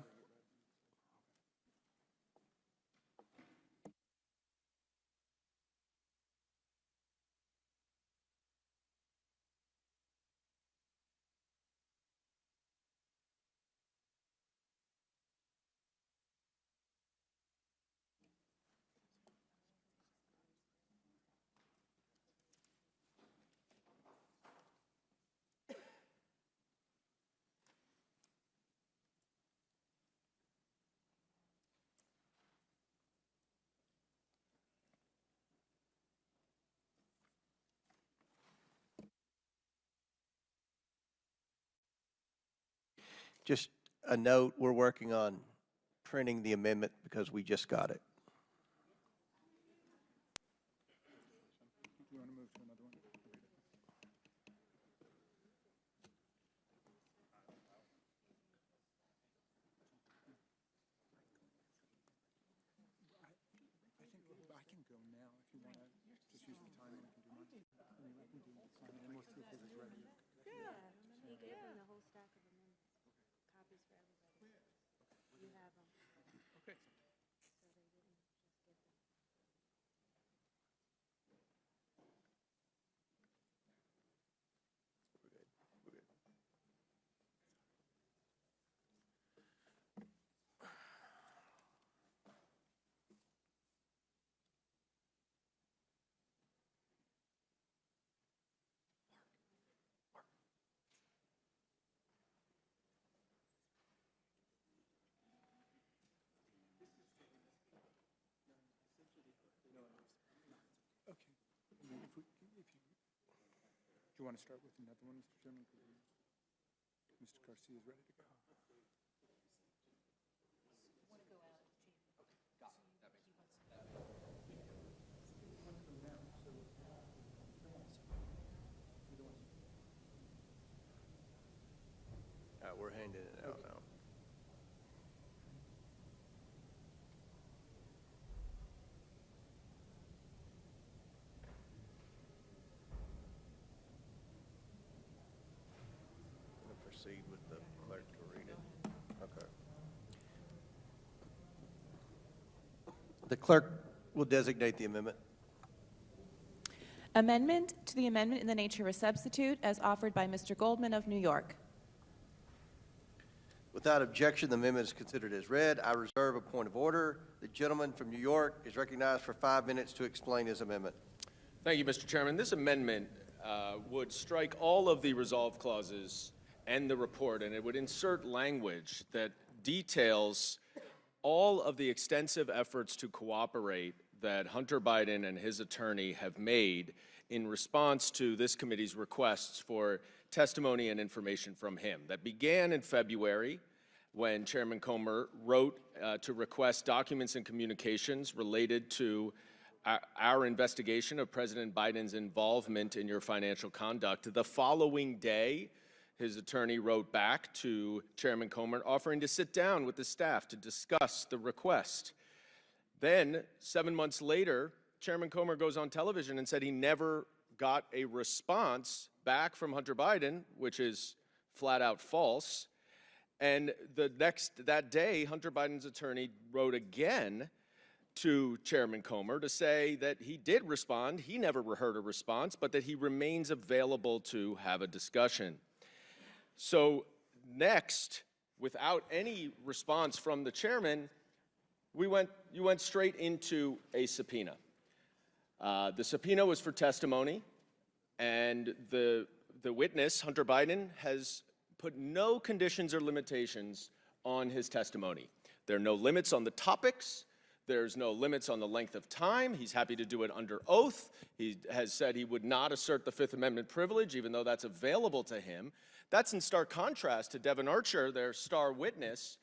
Speaker 3: Just a note, we're working on printing the amendment because we just got it.
Speaker 2: Do you want to move to another one? I can go now if you want to just use the time and I can do mine. I mean, I can do this one and we'll see if it's ready.
Speaker 10: Yeah, he gave them the whole stack of amendments, copies for everybody. You have them.
Speaker 2: Okay.
Speaker 10: So they didn't just give them.
Speaker 2: Okay. I mean, if you, do you want to start with another one, Mr. Chairman? Mr. Garcia is ready to go.
Speaker 3: We're handing it out now. We'll proceed with the clerk to read it. Okay. The clerk will designate the amendment.
Speaker 11: Amendment to the amendment in the nature of a substitute as offered by Mr. Goldman of New York.
Speaker 3: Without objection, the amendment is considered as read. I reserve a point of order. The gentleman from New York is recognized for 5 minutes to explain his amendment.
Speaker 1: Thank you, Mr. Chairman. This amendment would strike all of the resolve clauses and the report, and it would insert language that details all of the extensive efforts to cooperate that Hunter Biden and his attorney have made in response to this committee's requests for testimony and information from him. That began in February when Chairman Comer wrote to request documents and communications related to our investigation of President Biden's involvement in your financial conduct. The following day, his attorney wrote back to Chairman Comer offering to sit down with the staff to discuss the request. Then, 7 months later, Chairman Comer goes on television and said he never got a response back from Hunter Biden, which is flat out false. And that day, Hunter Biden's attorney wrote again to Chairman Comer to say that he did respond. He never heard a response, but that he remains available to have a discussion. So next, without any response from the chairman, you went straight into a subpoena. The subpoena was for testimony, and the witness, Hunter Biden, has put no conditions or limitations on his testimony. There are no limits on the topics. There's no limits on the length of time. He's happy to do it under oath. He has said he would not assert the Fifth Amendment privilege, even though that's available to him. That's in stark contrast to Devin Archer, their star witness,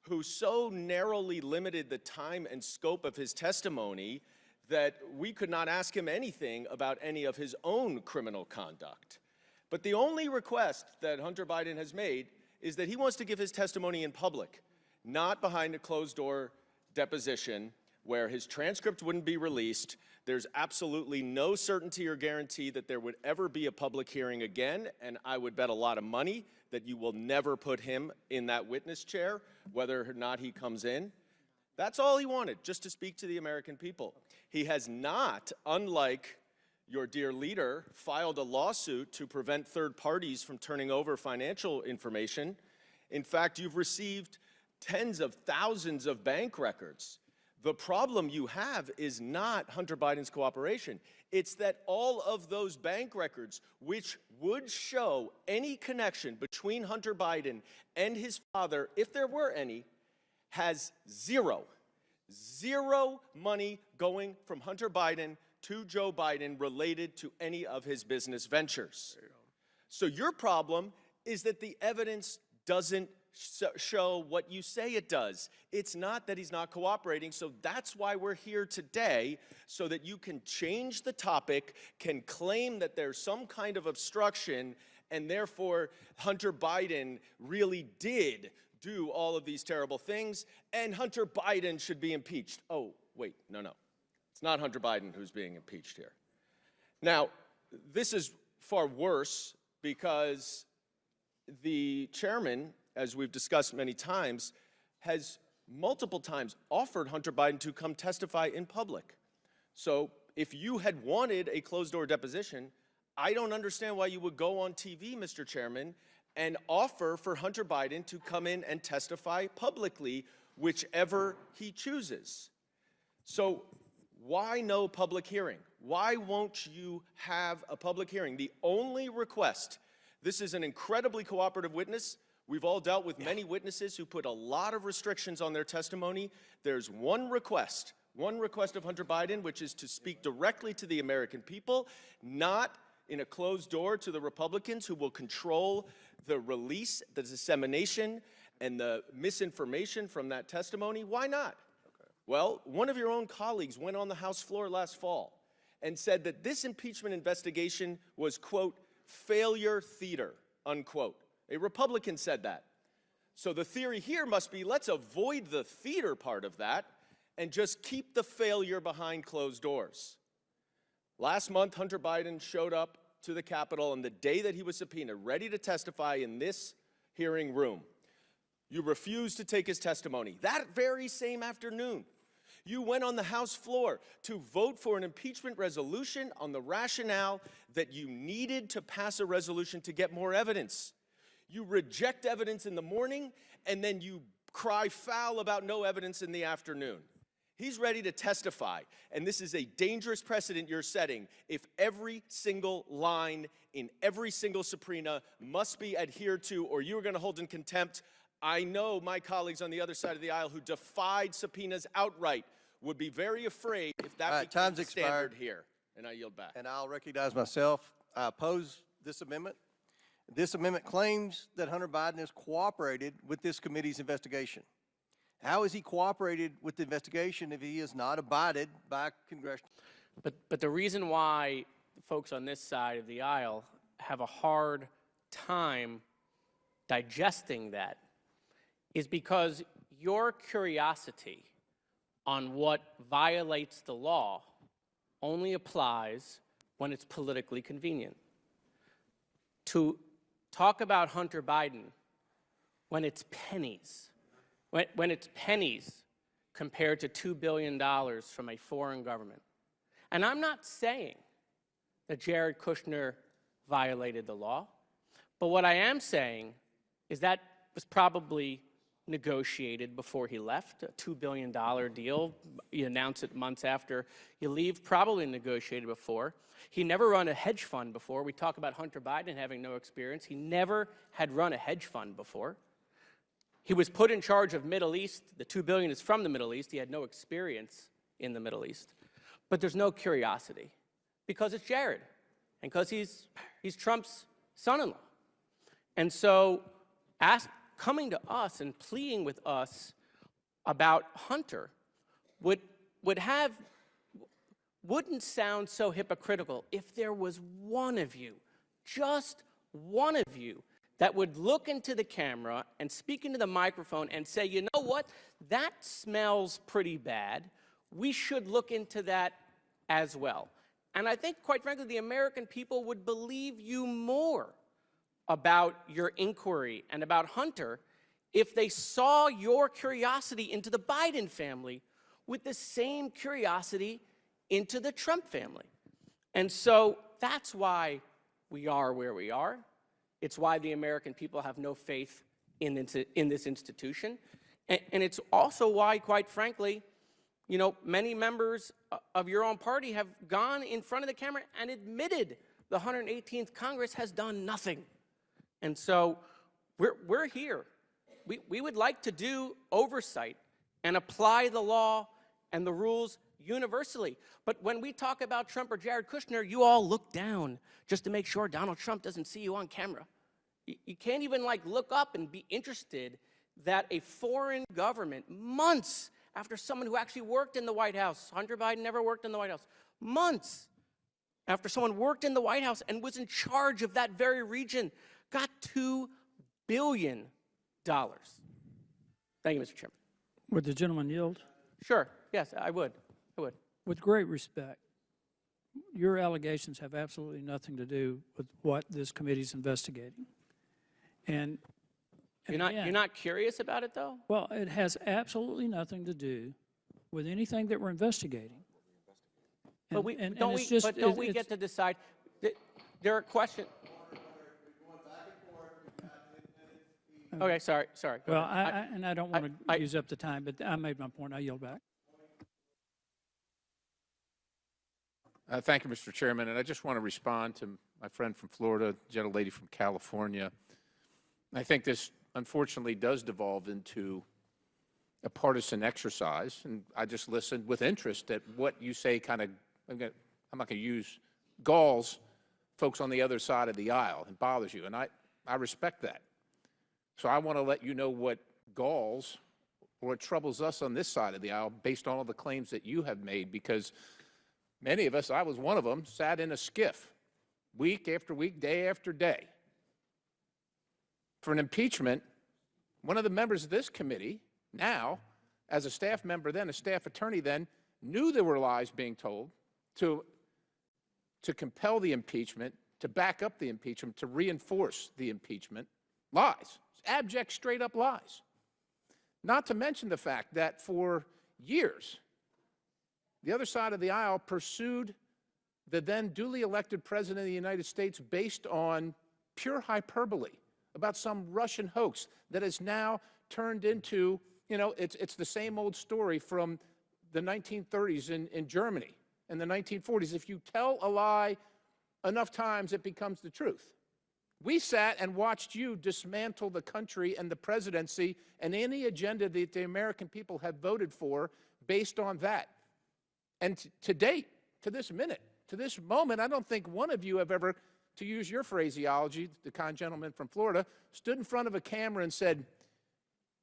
Speaker 1: who so narrowly limited the time and scope of his testimony that we could not ask him anything about any of his own criminal conduct. But the only request that Hunter Biden has made is that he wants to give his testimony in public, not behind a closed-door deposition where his transcript wouldn't be released. There's absolutely no certainty or guarantee that there would ever be a public hearing again, and I would bet a lot of money that you will never put him in that witness chair, whether or not he comes in. That's all he wanted, just to speak to the American people. He has not, unlike your dear leader, filed a lawsuit to prevent third parties from turning over financial information. In fact, you've received tens of thousands of bank records. The problem you have is not Hunter Biden's cooperation. It's that all of those bank records, which would show any connection between Hunter Biden and his father, if there were any, has zero money going from Hunter Biden to Joe Biden related to any of his business ventures. So your problem is that the evidence doesn't show what you say it does. It's not that he's not cooperating, so that's why we're here today, so that you can change the topic, can claim that there's some kind of obstruction, and therefore Hunter Biden really did do all of these terrible things, and Hunter Biden should be impeached. Oh, wait, no. It's not Hunter Biden who's being impeached here. Now, this is far worse because the chairman, as we've discussed many times, has multiple times offered Hunter Biden to come testify in public. So if you had wanted a closed-door deposition, I don't understand why you would go on TV, Mr. Chairman, and offer for Hunter Biden to come in and testify publicly, whichever he chooses. So why no public hearing? Why won't you have a public hearing? The only request, this is an incredibly cooperative witness. We've all dealt with many witnesses who put a lot of restrictions on their testimony. There's one request of Hunter Biden, which is to speak directly to the American people, not in a closed door to the Republicans who will control the release, the dissemination, and the misinformation from that testimony. Why not? Well, one of your own colleagues went on the House floor last fall and said that this impeachment investigation was, quote, failure theater, unquote. A Republican said that. So the theory here must be, let's avoid the theater part of that and just keep the failure behind closed doors. Last month, Hunter Biden showed up to the Capitol on the day that he was subpoenaed, ready to testify in this hearing room. You refused to take his testimony. That very same afternoon, you went on the House floor to vote for an impeachment resolution on the rationale that you needed to pass a resolution to get more evidence. You reject evidence in the morning, and then you cry foul about no evidence in the afternoon. He's ready to testify, and this is a dangerous precedent you're setting if every single line in every single subpoena must be adhered to, or you're going to hold in contempt. I know my colleagues on the other side of the aisle who defied subpoenas outright would be very afraid if that becomes the standard here. And I yield back.
Speaker 3: And I'll recognize myself. I oppose this amendment. This amendment claims that Hunter Biden has cooperated with this committee's investigation. How has he cooperated with the investigation if he has not abided by congressional?
Speaker 12: But the reason why folks on this side of the aisle have a hard time digesting that is because your curiosity on what violates the law only applies when it's politically convenient. To talk about Hunter Biden when it's pennies, when it's pennies compared to $2 billion from a foreign government. And I'm not saying that Jared Kushner violated the law, but what I am saying is that was probably negotiated before he left, a $2 billion deal. You announce it months after you leave, probably negotiated before. He never run a hedge fund before. We talk about Hunter Biden having no experience. He never had run a hedge fund before. He was put in charge of Middle East. The $2 billion is from the Middle East. He had no experience in the Middle East. But there's no curiosity because it's Jared and because he's Trump's son-in-law. And so coming to us and pleading with us about Hunter wouldn't sound so hypocritical if there was one of you, just one of you, that would look into the camera and speak into the microphone and say, you know what, that smells pretty bad. We should look into that as well. And I think, quite frankly, the American people would believe you more about your inquiry and about Hunter if they saw your curiosity into the Biden family with the same curiosity into the Trump family. And so that's why we are where we are. It's why the American people have no faith in this institution. And it's also why, quite frankly, you know, many members of your own party have gone in front of the camera and admitted the 118th Congress has done nothing. And so we're here. We would like to do oversight and apply the law and the rules universally. But when we talk about Trump or Jared Kushner, you all look down just to make sure Donald Trump doesn't see you on camera. You can't even look up and be interested that a foreign government, months after someone who actually worked in the White House, Hunter Biden never worked in the White House, months after someone worked in the White House and was in charge of that very region, got $2 billion. Thank you, Mr. Chairman.
Speaker 13: Would the gentleman yield?
Speaker 12: Sure, yes, I would.
Speaker 13: With great respect, your allegations have absolutely nothing to do with what this committee is investigating. And
Speaker 12: you're not curious about it, though?
Speaker 13: Well, it has absolutely nothing to do with anything that we're investigating.
Speaker 12: But don't we get to decide? There are questions. Okay, sorry.
Speaker 13: Well, I don't want to use up the time, but I made my point. I yield back.
Speaker 4: Thank you, Mr. Chairman. And I just want to respond to my friend from Florida, gentlelady from California. I think this, unfortunately, does devolve into a partisan exercise. And I just listened with interest at what you say I'm not going to use galls folks on the other side of the aisle and bothers you. And I respect that. So I want to let you know what galls or what troubles us on this side of the aisle based on all the claims that you have made, because many of us, I was one of them, sat in a skiff week after week, day after day. For an impeachment, one of the members of this committee, now, as a staff member then, a staff attorney then, knew there were lies being told to compel the impeachment, to back up the impeachment, to reinforce the impeachment. Lies. Abject, straight-up lies. Not to mention the fact that for years, the other side of the aisle pursued the then duly elected President of the United States based on pure hyperbole about some Russian hoax that has now turned into, it's the same old story from the 1930s in Germany and the 1940s. If you tell a lie enough times, it becomes the truth. We sat and watched you dismantle the country and the presidency and any agenda that the American people have voted for based on that. And to date, to this minute, to this moment, I don't think one of you have ever, to use your phraseology, the kind gentleman from Florida, stood in front of a camera and said,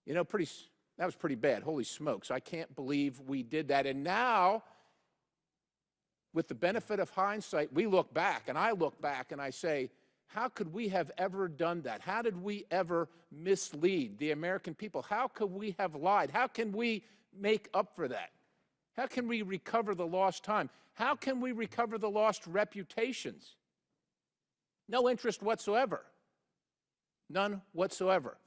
Speaker 4: that was pretty bad. Holy smokes, I can't believe we did that. And now, with the benefit of hindsight, we look back, and I look back and I say, how could we have ever done that? How did we ever mislead the American people? How could we have lied? How can we make up for that?
Speaker 14: How can we recover the lost time? How can we recover the lost reputations? No interest whatsoever. None whatsoever.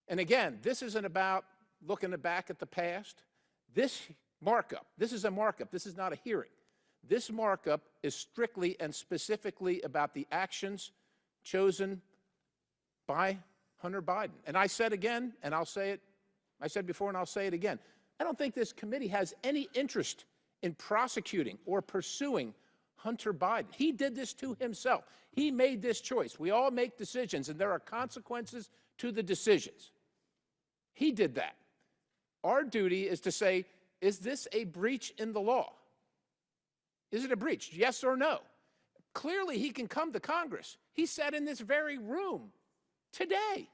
Speaker 14: And again, this isn't about looking back at the past. This markup, this is a markup. This is not a hearing. This markup is strictly and specifically about the actions chosen by Hunter Biden. And I said again, and I'll say it, I said before and I'll say it again, I don't think this committee has any interest in prosecuting or pursuing Hunter Biden. He did this to himself. He made this choice. We all make decisions, and there are consequences to the decisions. He did that. Our duty is to say, is this a breach in the law? Is it a breach? Yes or no? Clearly, he can come to Congress. He sat in this very room today.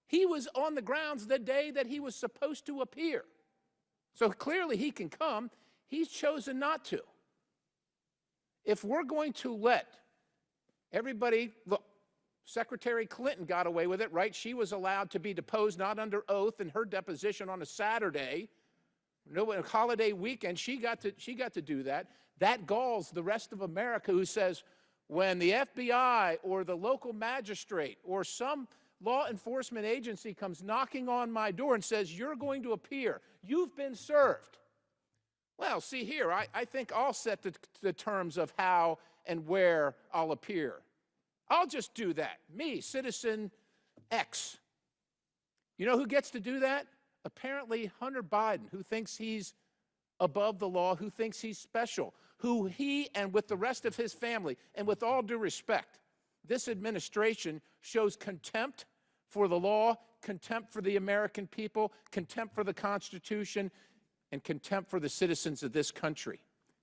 Speaker 14: He was on the grounds the day that he was supposed to appear. So clearly, he can come. He's chosen not to. If we're going to let everybody, look, Secretary Clinton got away with it, right? She was allowed to be deposed, not under oath, in her deposition on a Saturday. No, a holiday weekend, she got to do that. That galls the rest of America, who says, when the FBI or the local magistrate or some law enforcement agency comes knocking on my door and says, you're going to appear, you've been served. Well, see here, I think I'll set the terms of how and where I'll appear. I'll just do that. Me, citizen X. You know who gets to do that? Apparently Hunter Biden, who thinks he's above the law, who thinks he's special, who he and with the rest of his family, and with all due respect, this administration shows contempt for the law, contempt for the American people, contempt for the Constitution, and contempt for the citizens of this country.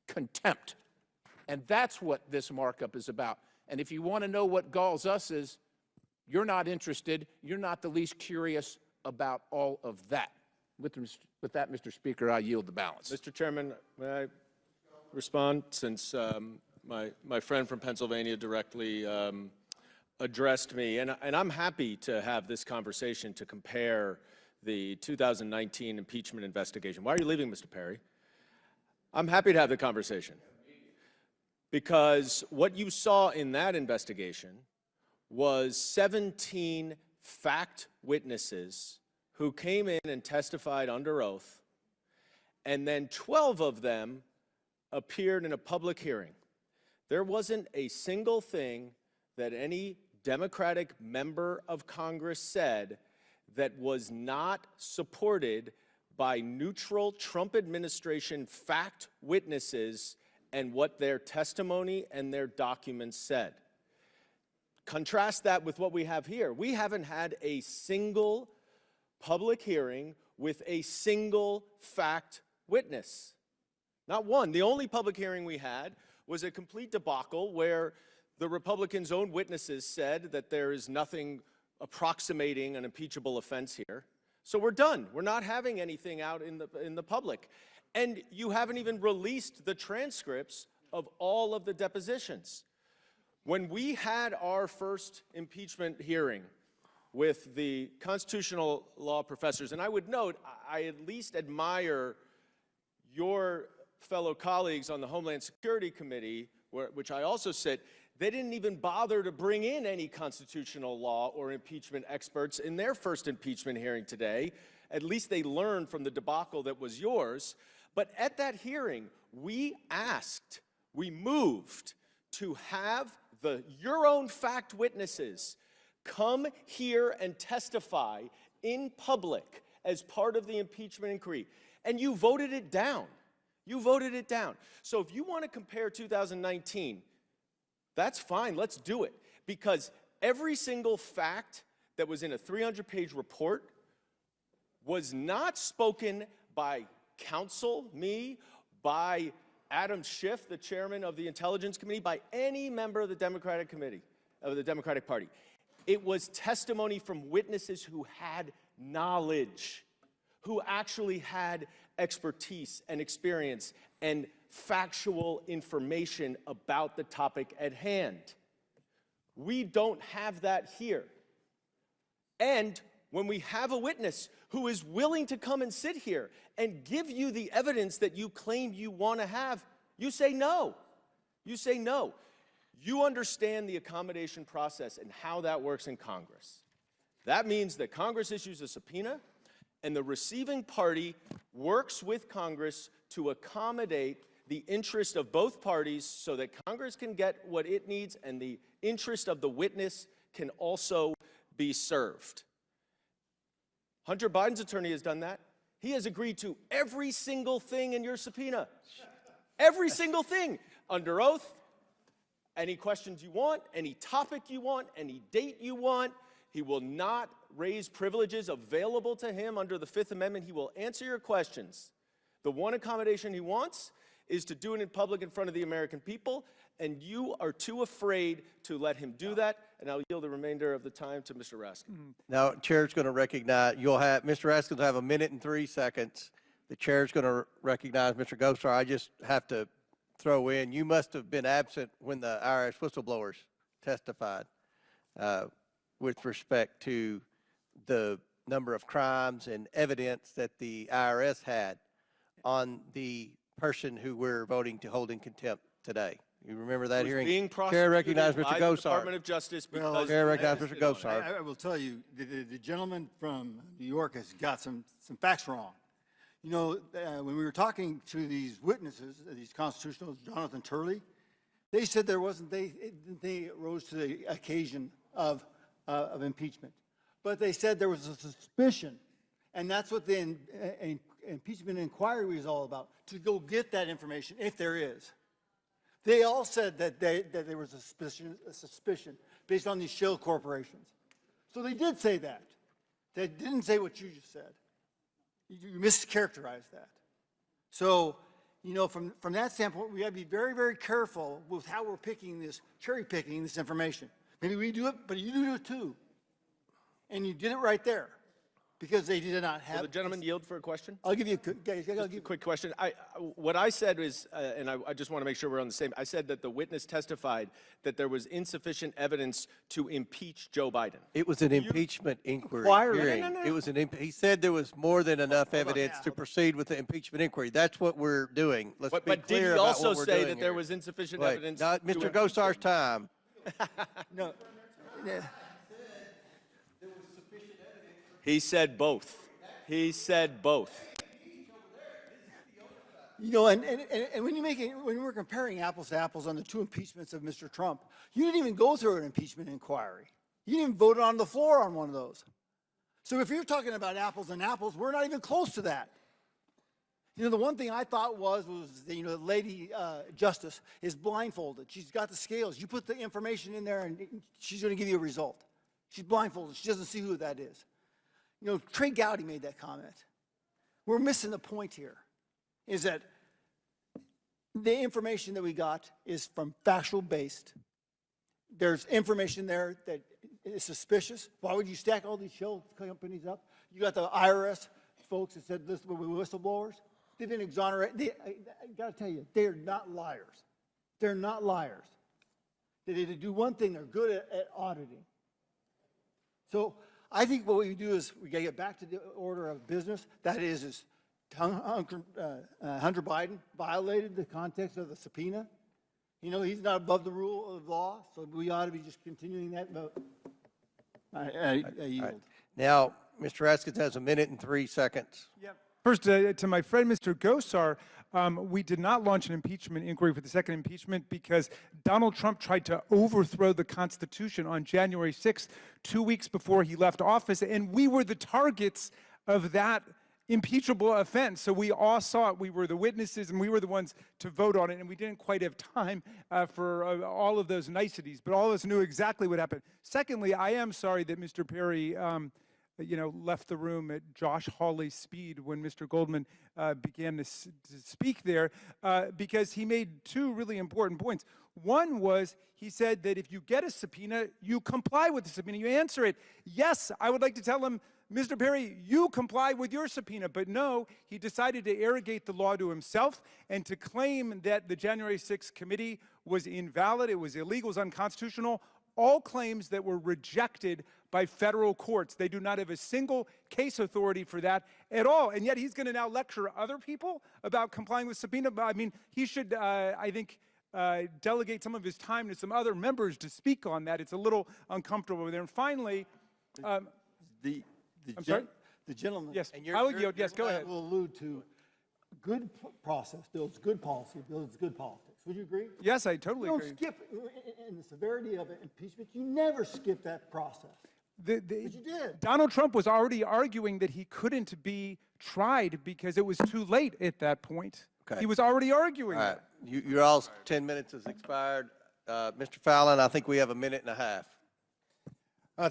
Speaker 14: Contempt. And that's what this markup is about. And if you want to know what galls us is, you're not interested, you're not the least curious about all of that. With that, Mr. Speaker, I yield the balance.
Speaker 1: Mr. Chairman, may I respond, since my friend from Pennsylvania directly addressed me? And I'm happy to have this conversation to compare the 2019 impeachment investigation. Why are you leaving, Mr. Perry? I'm happy to have the conversation, because what you saw in that investigation was 17 fact witnesses who came in and testified under oath, and then 12 of them appeared in a public hearing. There wasn't a single thing that any Democratic member of Congress said that was not supported by neutral Trump administration fact witnesses and what their testimony and their documents said. Contrast that with what we have here. We haven't had a single public hearing with a single fact witness. Not one. The only public hearing we had was a complete debacle where the Republicans' own witnesses said that there is nothing approximating an impeachable offense here. So we're done. We're not having anything out in the public. And you haven't even released the transcripts of all of the depositions. When we had our first impeachment hearing with the constitutional law professors, and I would note, I at least admire your fellow colleagues on the Homeland Security Committee, which I also sit. They didn't even bother to bring in any constitutional law or impeachment experts in their first impeachment hearing today. At least they learned from the debacle that was yours. But at that hearing, we moved to have your own fact witnesses come here and testify in public as part of the impeachment inquiry. And you voted it down. You voted it down. So if you want to compare 2019, that's fine, let's do it. Because every single fact that was in a 300-page report was not spoken by counsel, me, by Adam Schiff, the chairman of the Intelligence Committee, by any member of the Democratic Committee, of the Democratic Party. It was testimony from witnesses who had knowledge, who actually had expertise and experience and factual information about the topic at hand. We don't have that here. And when we have a witness who is willing to come and sit here and give you the evidence that you claim you want to have, you say no. You say no. You understand the accommodation process and how that works in Congress. That means that Congress issues a subpoena, and the receiving party works with Congress to accommodate the interest of both parties so that Congress can get what it needs and the interest of the witness can also be served. Hunter Biden's attorney has done that. He has agreed to every single thing in your subpoena. Every single thing. Under oath, any questions you want, any topic you want, any date you want. He will not raise privileges available to him under the Fifth Amendment. He will answer your questions. The one accommodation he wants is to do it in public in front of the American people, and you are too afraid to let him do that, and I'll yield the remainder of the time to Mr. Raskin.
Speaker 3: Now, Chair's going to recognize, Mr. Raskin will have 1 minute and 3 seconds. The Chair's going to recognize Mr. Gosar. I just have to throw in, you must have been absent when the IRS whistleblowers testified with respect to the number of crimes and evidence that the IRS had on the person who we're voting to hold in contempt today. You remember that hearing?
Speaker 1: Being
Speaker 3: Chair recognized Mr.
Speaker 1: by the
Speaker 3: Gosar.
Speaker 1: Department of Justice because
Speaker 7: Chair
Speaker 3: recognized Mr. Gosar.
Speaker 7: I will tell you, the gentleman from New York has got some facts wrong. You know, when we were talking to these witnesses, these constitutionalists, Jonathan Turley, they said there wasn't, they rose to the occasion of impeachment. But they said there was a suspicion, and that's what the impeachment inquiry was all about, to go get that information, if there is. They all said that there was a suspicion based on these shell corporations. So they did say that. They didn't say what you just said. You mischaracterized that. So, you know, from that standpoint, we have to be very, very careful with how we're picking this, cherry picking this information. Maybe we do it, but you do it too. And you did it right there because they did not have.
Speaker 1: Will the gentleman yield for a question?
Speaker 3: I'll give you
Speaker 1: a quick question. What I said is, and I just want to make sure we're on the same, I said that the witness testified that there was insufficient evidence to impeach Joe Biden.
Speaker 3: It was an impeachment inquiry hearing.
Speaker 1: No.
Speaker 3: It was he said there was more than enough evidence to proceed with the impeachment inquiry. That's what we're doing. Let's be
Speaker 1: but
Speaker 3: clear
Speaker 1: did he
Speaker 3: about
Speaker 1: also
Speaker 3: what we're
Speaker 1: say
Speaker 3: doing
Speaker 1: that there
Speaker 3: here.
Speaker 1: was insufficient
Speaker 3: Wait,
Speaker 1: evidence?
Speaker 3: not Mr. Gosar's time.
Speaker 7: No.
Speaker 1: He said both. He said both.
Speaker 7: You know, and when we're comparing apples to apples on the two impeachments of Mr. Trump, you didn't even go through an impeachment inquiry. You didn't even vote on the floor on one of those. So if you're talking about apples and apples, we're not even close to that. You know, the one thing I thought was you know, the lady justice is blindfolded. She's got the scales. You put the information in there, and she's going to give you a result. She's blindfolded. She doesn't see who that is. You know, Trey Gowdy made that comment. We're missing the point here, is that the information that we got is from factual based. There's information there that is suspicious. Why would you stack all these shell companies up? You got the IRS folks that said this were whistleblowers. They've been exonerated. I got to tell you, they are not liars. They're not liars. They do one thing, they're good at auditing. So I think what we do is we got to get back to the order of business. That is Hunter Biden violated the context of the subpoena. You know, he's not above the rule of law, so we ought to be just continuing that vote. I yield.
Speaker 3: Right. Now, Mr. Raskins has 1 minute and 3 seconds.
Speaker 2: Yep. First, to my friend, Mr. Gosar, we did not launch an impeachment inquiry for the second impeachment because Donald Trump tried to overthrow the Constitution on January 6th, 2 weeks before he left office, and we were the targets of that impeachable offense. So we all saw it. We were the witnesses, and we were the ones to vote on it, and we didn't quite have time for all of those niceties, but all of us knew exactly what happened. Secondly, I am sorry that Mr. Perry you know, left the room at Josh Hawley's speed when Mr. Goldman began to speak there because he made two really important points. One was he said that if you get a subpoena, you comply with the subpoena, you answer it. Yes, I would like to tell him, Mr. Perry, you comply with your subpoena, but no, he decided to arrogate the law to himself and to claim that the January 6th committee was invalid, it was illegal, it was unconstitutional. all claims that were rejected by federal courts. They do not have a single case authority for that at all. And yet he's going to now lecture other people about complying with subpoena. I mean, he should, I think, delegate some of his time to some other members to speak on that. It's a little uncomfortable there. And finally, I'm sorry?
Speaker 15: The gentleman,
Speaker 2: yes,
Speaker 15: and
Speaker 2: I will yield. Yes, go ahead.
Speaker 15: will allude to good process builds good policy, builds good politics. Would you agree?
Speaker 2: Yes, I totally agree.
Speaker 15: You don't skip, in the severity of impeachment, you never skip that process. But you did.
Speaker 2: Donald Trump was already arguing that he couldn't be tried because it was too late at that point.
Speaker 3: Okay.
Speaker 2: He was already arguing
Speaker 3: All right.
Speaker 2: that.
Speaker 3: Your all's 10 minutes has expired. Mr. Fallon, I think we have a minute and a half.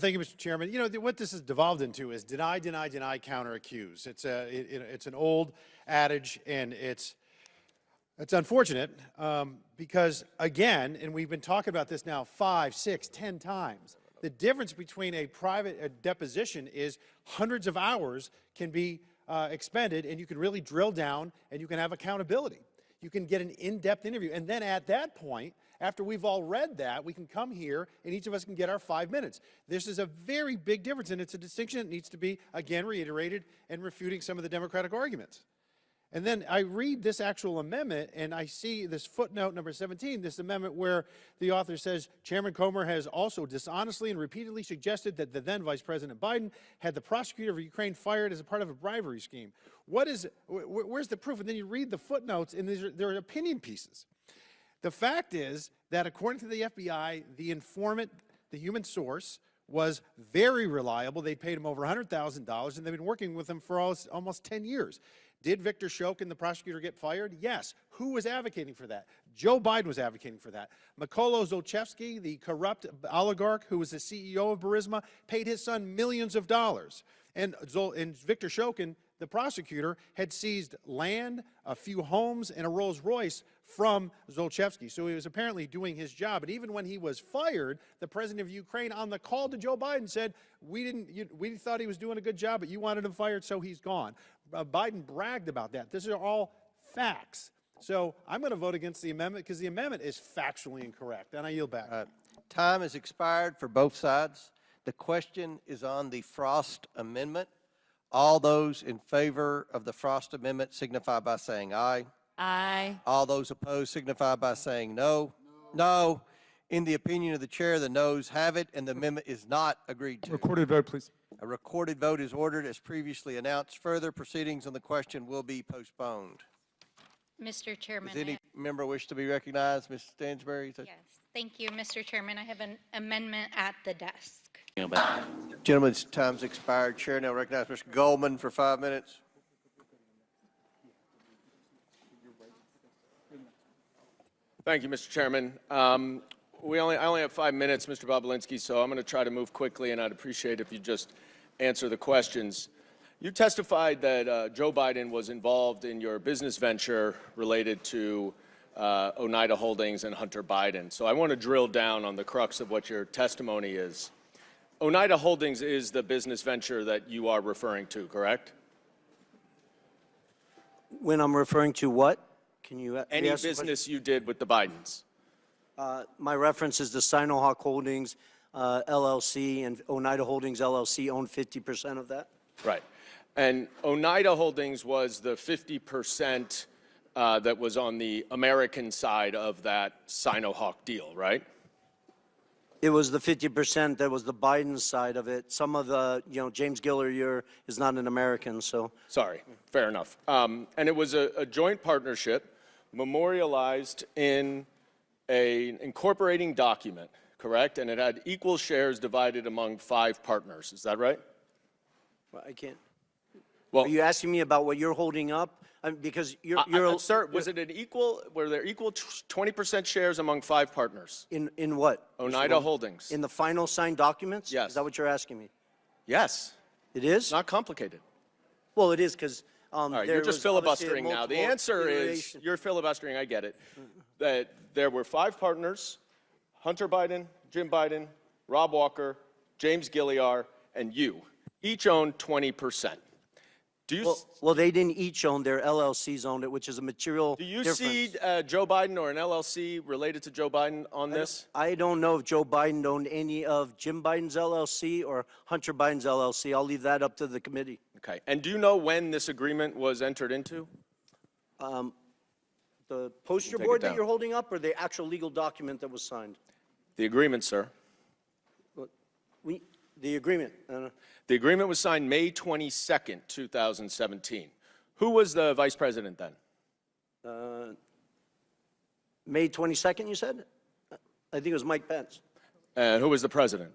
Speaker 16: Thank you, Mr. Chairman. You know, what this has devolved into is deny, deny, deny, counter accuse. It's an old adage, and it's unfortunate because, again, and we've been talking about this now 5, 6, 10 times, the difference between a private deposition is hundreds of hours can be expended, and you can really drill down, and you can have accountability. You can get an in-depth interview, and then at that point, after we've all read that, we can come here and each of us can get our 5 minutes. This is a very big difference, and it's a distinction that needs to be, again, reiterated and refuting some of the Democratic arguments. And then I read this actual amendment, and I see this footnote number 17, this amendment where the author says, Chairman Comer has also dishonestly and repeatedly suggested that the then Vice President Biden had the prosecutor of Ukraine fired as a part of a bribery scheme. Where's the proof? And then you read the footnotes, and there are opinion pieces. The fact is that according to the FBI, the informant, the human source, was very reliable. They paid him over $100,000, and they've been working with him for almost 10 years. Did Victor Shokin, the prosecutor, get fired? Yes. Who was advocating for that? Joe Biden was advocating for that. Mykola Zlochevsky, the corrupt oligarch who was the CEO of Burisma, paid his son millions of dollars. And Victor Shokin, the prosecutor, had seized land, a few homes, and a Rolls Royce from Zlochevsky. So he was apparently doing his job. And even when he was fired, the president of Ukraine, on the call to Joe Biden, said, we thought he was doing a good job, but you wanted him fired, so he's gone. Biden bragged about that. These are all facts. So I'm going to vote against the amendment because the amendment is factually incorrect. And I yield back.
Speaker 3: Time has expired for both sides. The question is on the Frost Amendment. All those in favor of the Frost Amendment signify by saying aye.
Speaker 9: Aye.
Speaker 3: All those opposed signify by saying no. No. In the opinion of the chair, the noes have it, and the amendment is not agreed to.
Speaker 2: Recorded vote, please.
Speaker 3: A recorded vote is ordered as previously announced. Further proceedings on the question will be postponed.
Speaker 5: Mr. Chairman.
Speaker 3: Does any member wish to be recognized? Ms. Stansbury?
Speaker 5: Yes, thank you, Mr. Chairman. I have an amendment at the desk.
Speaker 3: Gentlemen's time's expired. Chair now recognizes Mr. Goldman for 5 minutes.
Speaker 1: Thank you, Mr. Chairman. I only have 5 minutes, Mr. Bobulinski, so I'm going to try to move quickly, and I'd appreciate if you just answer the questions. You testified that Joe Biden was involved in your business venture related to Oneida Holdings and Hunter Biden. So I want to drill down on the crux of what your testimony is. Oneida Holdings is the business venture that you are referring to, correct?
Speaker 17: When I'm referring to what? Can you
Speaker 1: Any business you did with the Bidens?
Speaker 17: My reference is the Sinohawk Holdings LLC, and Oneida Holdings LLC owned 50% of that.
Speaker 1: Right. And Oneida Holdings was the 50% that was on the American side of that Sinohawk deal, right?
Speaker 17: It was the 50% that was the Biden side of it. Some of the, James Gillier is not an American, so.
Speaker 1: Sorry, fair enough. And it was a joint partnership memorialized in an incorporating document, correct? And it had equal shares divided among 5 partners. Is that right?
Speaker 17: Well, I can't.
Speaker 1: Well,
Speaker 17: are you asking me about what you're holding up? Because
Speaker 1: sir, was it an equal? Were there equal 20% shares among 5 partners?
Speaker 17: In what?
Speaker 1: Oneida Holdings.
Speaker 17: In the final signed documents?
Speaker 1: Yes.
Speaker 17: Is that what you're asking me?
Speaker 1: Yes.
Speaker 17: It is?
Speaker 1: Not complicated.
Speaker 17: Well, it is because.
Speaker 1: All right, you're just filibustering now. The answer is you're filibustering. I get it. That there were 5 partners: Hunter Biden, Jim Biden, Rob Walker, James Gilliar, and you. Each owned 20%. Do you,
Speaker 17: Well, they didn't each own, their LLCs owned it, which is a material
Speaker 1: do you
Speaker 17: difference.
Speaker 1: see Joe Biden or an LLC related to Joe Biden on this?
Speaker 17: I don't know if Joe Biden owned any of Jim Biden's LLC or Hunter Biden's LLC. I'll leave that up to the committee.
Speaker 1: Okay. And do you know when this agreement was entered into?
Speaker 17: The poster
Speaker 1: Take it
Speaker 17: board that
Speaker 1: down.
Speaker 17: you're holding up or the actual legal document that was signed?
Speaker 1: The agreement, sir.
Speaker 17: The agreement.
Speaker 1: The agreement was signed May 22nd, 2017. Who was the vice president then?
Speaker 17: May 22nd, you said? I think it was Mike Pence.
Speaker 1: And who was the president?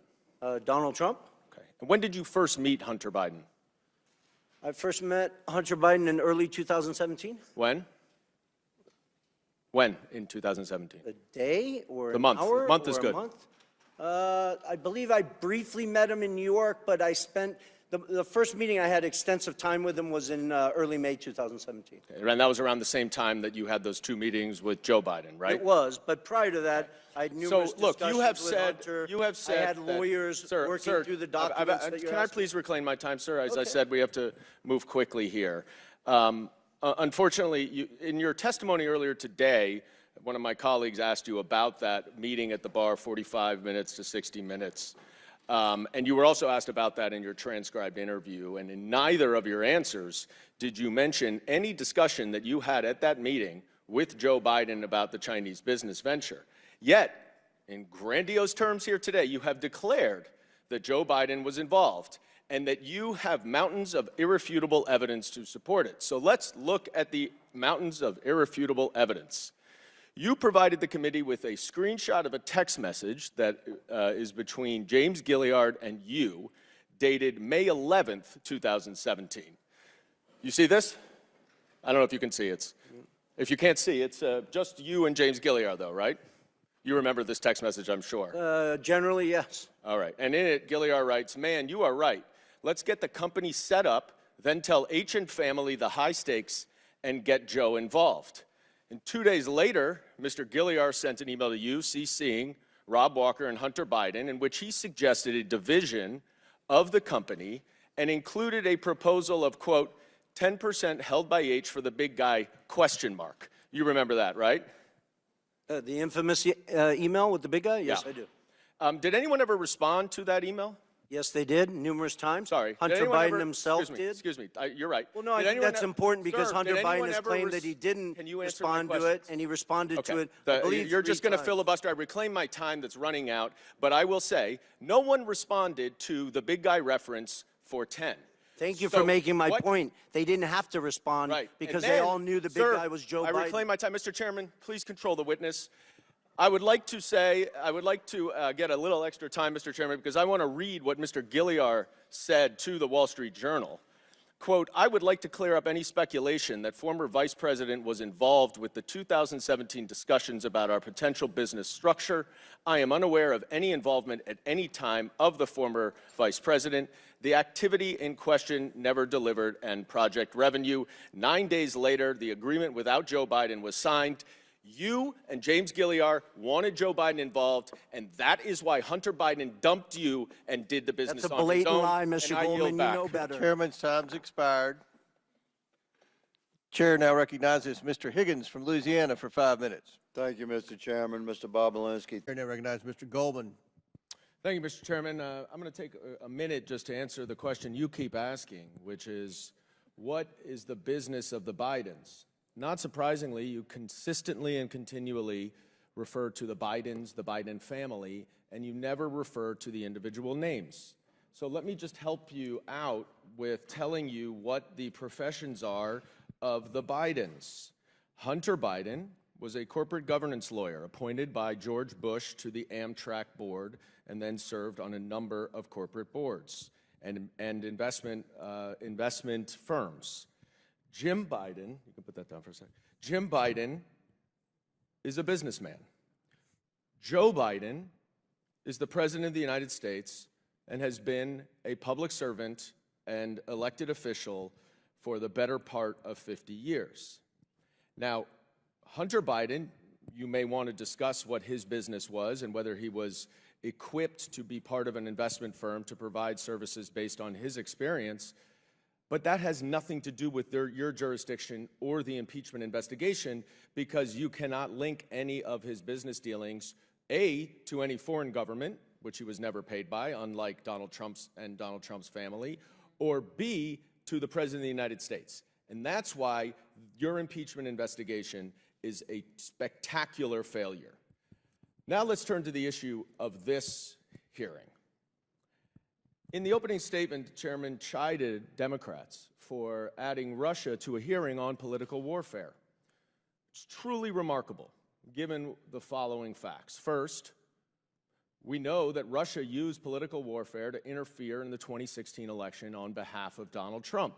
Speaker 17: Donald Trump.
Speaker 1: Okay. And when did you first meet Hunter Biden?
Speaker 17: I first met Hunter Biden in early 2017.
Speaker 1: When? When in 2017?
Speaker 17: A day or
Speaker 1: The
Speaker 17: an
Speaker 1: month.
Speaker 17: hour
Speaker 1: Month
Speaker 17: or
Speaker 1: is
Speaker 17: a
Speaker 1: good.
Speaker 17: month? I believe I briefly met him in New York, but I spent the first meeting I had extensive time with him was in early May 2017.
Speaker 1: Okay. And that was around the same time that you had those two meetings with Joe Biden, right?
Speaker 17: It was, but prior to that, I had numerous
Speaker 1: So, look,
Speaker 17: discussions
Speaker 1: you have
Speaker 17: with
Speaker 1: said,
Speaker 17: Hunter.
Speaker 1: you have said
Speaker 17: I had
Speaker 1: that-
Speaker 17: lawyers
Speaker 1: Sir,
Speaker 17: working through the documents that you're
Speaker 1: Can I
Speaker 17: asking.
Speaker 1: please reclaim my time, sir? As I
Speaker 17: Okay.
Speaker 1: said, we have to move quickly here. Unfortunately, in your testimony earlier today, one of my colleagues asked you about that meeting at the bar, 45 minutes to 60 minutes. And you were also asked about that in your transcribed interview, and in neither of your answers did you mention any discussion that you had at that meeting with Joe Biden about the Chinese business venture. Yet, in grandiose terms here today, you have declared that Joe Biden was involved and that you have mountains of irrefutable evidence to support it. So let's look at the mountains of irrefutable evidence. You provided the committee with a screenshot of a text message that is between James Gilliard and you, dated May 11th, 2017. You see this? I don't know if you can see it. If you can't see, it's just you and James Gilliard, though, right? You remember this text message, I'm sure.
Speaker 17: Generally, yes.
Speaker 1: All right. And in it, Gilliard writes, "Man, you are right. Let's get the company set up, then tell H and family the high stakes and get Joe involved." And 2 days later, Mr. Gilliard sent an email to you, CCing Rob Walker and Hunter Biden, in which he suggested a division of the company and included a proposal of, quote, 10% held by H for the big guy, question mark. You remember that, right?
Speaker 17: The infamous email with the big guy? Yes,
Speaker 1: Yeah.
Speaker 17: I do.
Speaker 1: Did anyone ever respond to that email?
Speaker 17: Yes, they did, numerous times.
Speaker 1: Sorry.
Speaker 17: Hunter
Speaker 1: Did anyone
Speaker 17: Biden
Speaker 1: ever-
Speaker 17: himself did.
Speaker 1: Excuse me, you're right.
Speaker 17: Well, no, I
Speaker 1: Did
Speaker 17: think
Speaker 1: anyone
Speaker 17: that's
Speaker 1: e-
Speaker 17: important because
Speaker 1: Sir,
Speaker 17: Hunter
Speaker 1: did anyone
Speaker 17: Biden has
Speaker 1: ever
Speaker 17: claimed that he didn't
Speaker 1: Can you answer my
Speaker 17: respond to it,
Speaker 1: questions?
Speaker 17: and he responded
Speaker 1: Okay.
Speaker 17: to it, I believe,
Speaker 1: You're just
Speaker 17: 3
Speaker 1: going to
Speaker 17: times.
Speaker 1: filibuster. I reclaim my time that's running out, but I will say no one responded to the big guy reference for 10.
Speaker 17: Thank you
Speaker 1: So
Speaker 17: for making my
Speaker 1: what-
Speaker 17: point. They didn't have to respond
Speaker 1: Right.
Speaker 17: because
Speaker 1: And
Speaker 17: they
Speaker 1: then,
Speaker 17: all knew the big
Speaker 1: sir,
Speaker 17: guy was Joe
Speaker 1: I
Speaker 17: Biden.
Speaker 1: reclaim my time. Mr. Chairman, please control the witness. I would like to get a little extra time, Mr. Chairman, because I want to read what Mr. Gilliard said to the Wall Street Journal. Quote, "I would like to clear up any speculation that former Vice President was involved with the 2017 discussions about our potential business structure. I am unaware of any involvement at any time of the former Vice President. The activity in question never delivered and project revenue. 9 days later, the agreement without Joe Biden was signed. You and James Gilliard wanted Joe Biden involved, and that is why Hunter Biden dumped you and did the business
Speaker 17: That's a
Speaker 1: on his
Speaker 17: blatant
Speaker 1: own.
Speaker 17: lie,
Speaker 1: and
Speaker 17: Mr.
Speaker 1: I yield
Speaker 17: Goldman. You
Speaker 1: back.
Speaker 17: know better.
Speaker 3: Chairman's time's expired. Chair now recognizes Mr. Higgins from Louisiana for 5 minutes.
Speaker 6: Thank you, Mr. Chairman. Mr. Bobulinski.
Speaker 3: Chair now recognizes Mr. Goldman.
Speaker 1: Thank you, Mr. Chairman. I'm going to take a minute just to answer the question you keep asking, which is, what is the business of the Bidens? Not surprisingly, you consistently and continually refer to the Bidens, the Biden family, and you never refer to the individual names. So let me just help you out with telling you what the professions are of the Bidens. Hunter Biden was a corporate governance lawyer appointed by George Bush to the Amtrak board and then served on a number of corporate boards and investment firms. Jim Biden, you can put that down for a second. Jim Biden is a businessman. Joe Biden is the President of the United States and has been a public servant and elected official for the better part of 50 years. Now, Hunter Biden, you may want to discuss what his business was and whether he was equipped to be part of an investment firm to provide services based on his experience. But that has nothing to do with your jurisdiction or the impeachment investigation, because you cannot link any of his business dealings, A, to any foreign government, which he was never paid by, unlike Donald Trump's and Donald Trump's family, or B, to the President of the United States. And that's why your impeachment investigation is a spectacular failure. Now let's turn to the issue of this hearing. In the opening statement, the chairman chided Democrats for adding Russia to a hearing on political warfare. It's truly remarkable, given the following facts. First, we know that Russia used political warfare to interfere in the 2016 election on behalf of Donald Trump.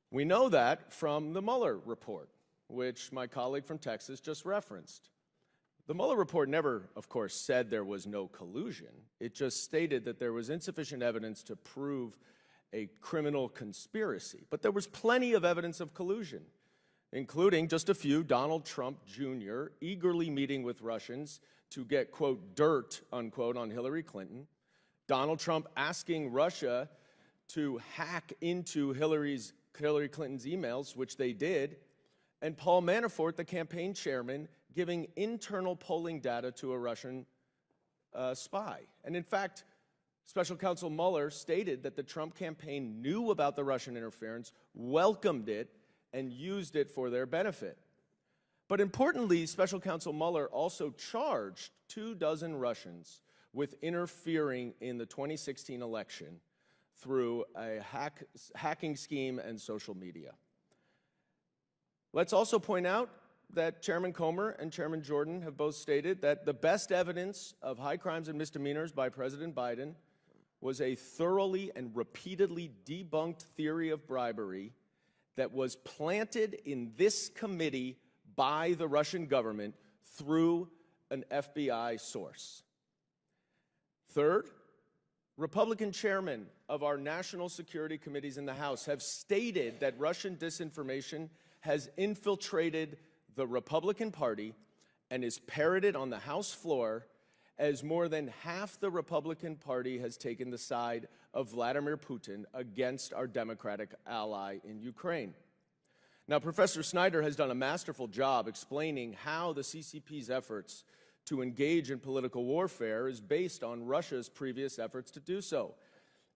Speaker 1: We know that from the Mueller report, which my colleague from Texas just referenced. The Mueller report never, of course, said there was no collusion. It just stated that there was insufficient evidence to prove a criminal conspiracy. But there was plenty of evidence of collusion, including just a few, Donald Trump Jr. eagerly meeting with Russians to get, quote, dirt, unquote, on Hillary Clinton, Donald Trump asking Russia to hack into Hillary Clinton's emails, which they did, and Paul Manafort, the campaign chairman, giving internal polling data to a Russian spy. And in fact, Special Counsel Mueller stated that the Trump campaign knew about the Russian interference, welcomed it, and used it for their benefit. But importantly, Special Counsel Mueller also charged 24 Russians with interfering in the 2016 election through a hacking scheme and social media. Let's also point out that Chairman Comer and Chairman Jordan have both stated that the best evidence of high crimes and misdemeanors by President Biden was a thoroughly and repeatedly debunked theory of bribery that was planted in this committee by the Russian government through an FBI source. Third, Republican chairmen of our national security committees in the House have stated that Russian disinformation has infiltrated the Republican Party and is parroted on the House floor, as more than half the Republican Party has taken the side of Vladimir Putin against our Democratic ally in Ukraine. Now, Professor Snyder has done a masterful job explaining how the CCP's efforts to engage in political warfare is based on Russia's previous efforts to do so.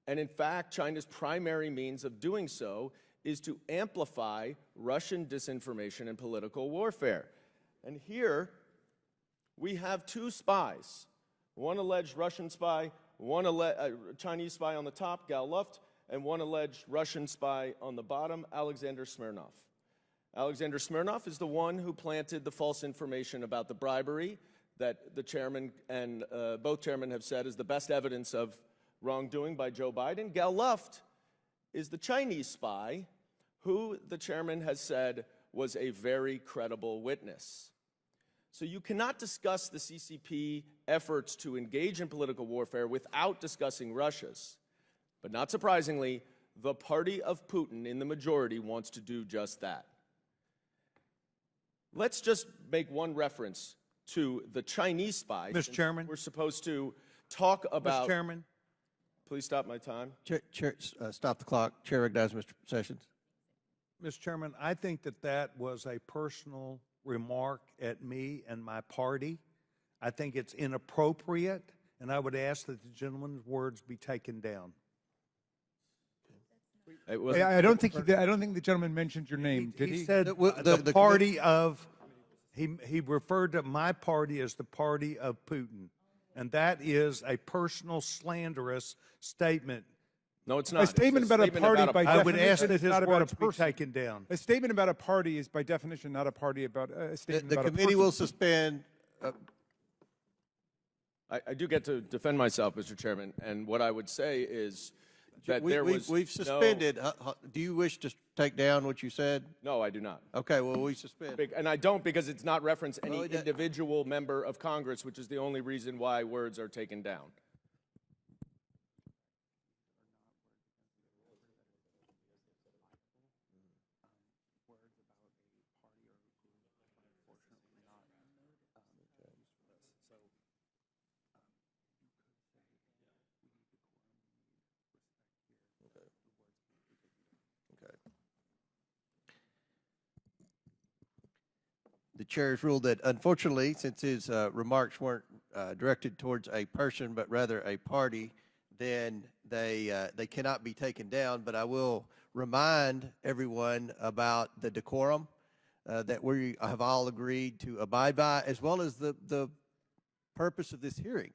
Speaker 1: And in fact, China's primary means of doing so is to amplify Russian disinformation and political warfare. And here we have two spies, one alleged Russian spy, one Chinese spy on the top, Gal Luft, and one alleged Russian spy on the bottom, Alexander Smirnov. Alexander Smirnov is the one who planted the false information about the bribery that the chairman and both chairmen have said is the best evidence of wrongdoing by Joe Biden. Gal Luft is the Chinese spy who the chairman has said was a very credible witness. So you cannot discuss the CCP efforts to engage in political warfare without discussing Russia's. But not surprisingly, the party of Putin in the majority wants to do just that. Let's just make one reference to the Chinese spy.
Speaker 3: Mr. Chairman.
Speaker 1: We're supposed to talk about...
Speaker 3: Mr. Chairman.
Speaker 1: Please stop my time.
Speaker 3: Stop the clock. Chair recognizes Mr. Sessions.
Speaker 18: Mr. Chairman, I think that that was a personal remark at me and my party. I think it's inappropriate, and I would ask that the gentleman's words be taken down.
Speaker 2: I don't think the gentleman mentioned your name, did he?
Speaker 18: He said the party of, he referred to my party as the party of Putin, and that is a personal slanderous statement.
Speaker 1: No, it's not.
Speaker 2: A statement about a party, by definition,
Speaker 18: I would ask that his
Speaker 2: not about a
Speaker 18: words be
Speaker 2: person.
Speaker 18: taken down.
Speaker 2: A statement about a party is, by definition, not a party about a statement about a person.
Speaker 3: The committee will suspend.
Speaker 1: I do get to defend myself, Mr. Chairman, and what I would say is that
Speaker 3: We've suspended. Do you wish to take down what you said?
Speaker 1: No, I do not.
Speaker 3: Okay, well, we suspend.
Speaker 1: And I don't, because it's not referenced any individual member of Congress, which is the only reason why words are taken down.
Speaker 3: chair has ruled that, unfortunately, since his remarks weren't directed towards a person but rather a party, then they cannot be taken down. But I will remind everyone about the decorum that we have all agreed to abide by, as well as the purpose of this hearing.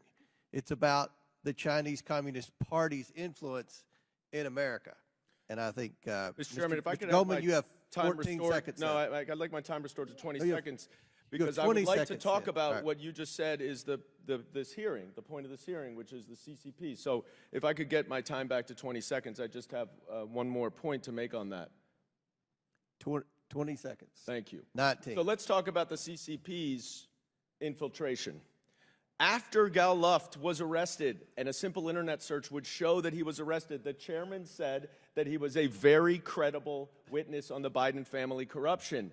Speaker 3: It's about the Chinese Communist Party's influence in America. And I think,
Speaker 1: Mr. Chairman, if I could
Speaker 3: Goldman,
Speaker 1: have my
Speaker 3: you have
Speaker 1: time
Speaker 3: 14
Speaker 1: restored.
Speaker 3: seconds.
Speaker 1: No, I'd like my time restored to 20
Speaker 3: Oh, you have-
Speaker 1: seconds
Speaker 3: you have
Speaker 1: because I would
Speaker 3: 20
Speaker 1: like to
Speaker 3: seconds
Speaker 1: talk
Speaker 3: then.
Speaker 1: about
Speaker 3: All right.
Speaker 1: what you just said is this hearing, the point of this hearing, which is the CCP. So if I could get my time back to 20 seconds, I just have one more point to make on that.
Speaker 3: 20 seconds.
Speaker 1: Thank you.
Speaker 3: 19.
Speaker 1: So let's talk about the CCP's infiltration. After Gal Luft was arrested, and a simple internet search would show that he was arrested, the chairman said that he was a very credible witness on the Biden family corruption.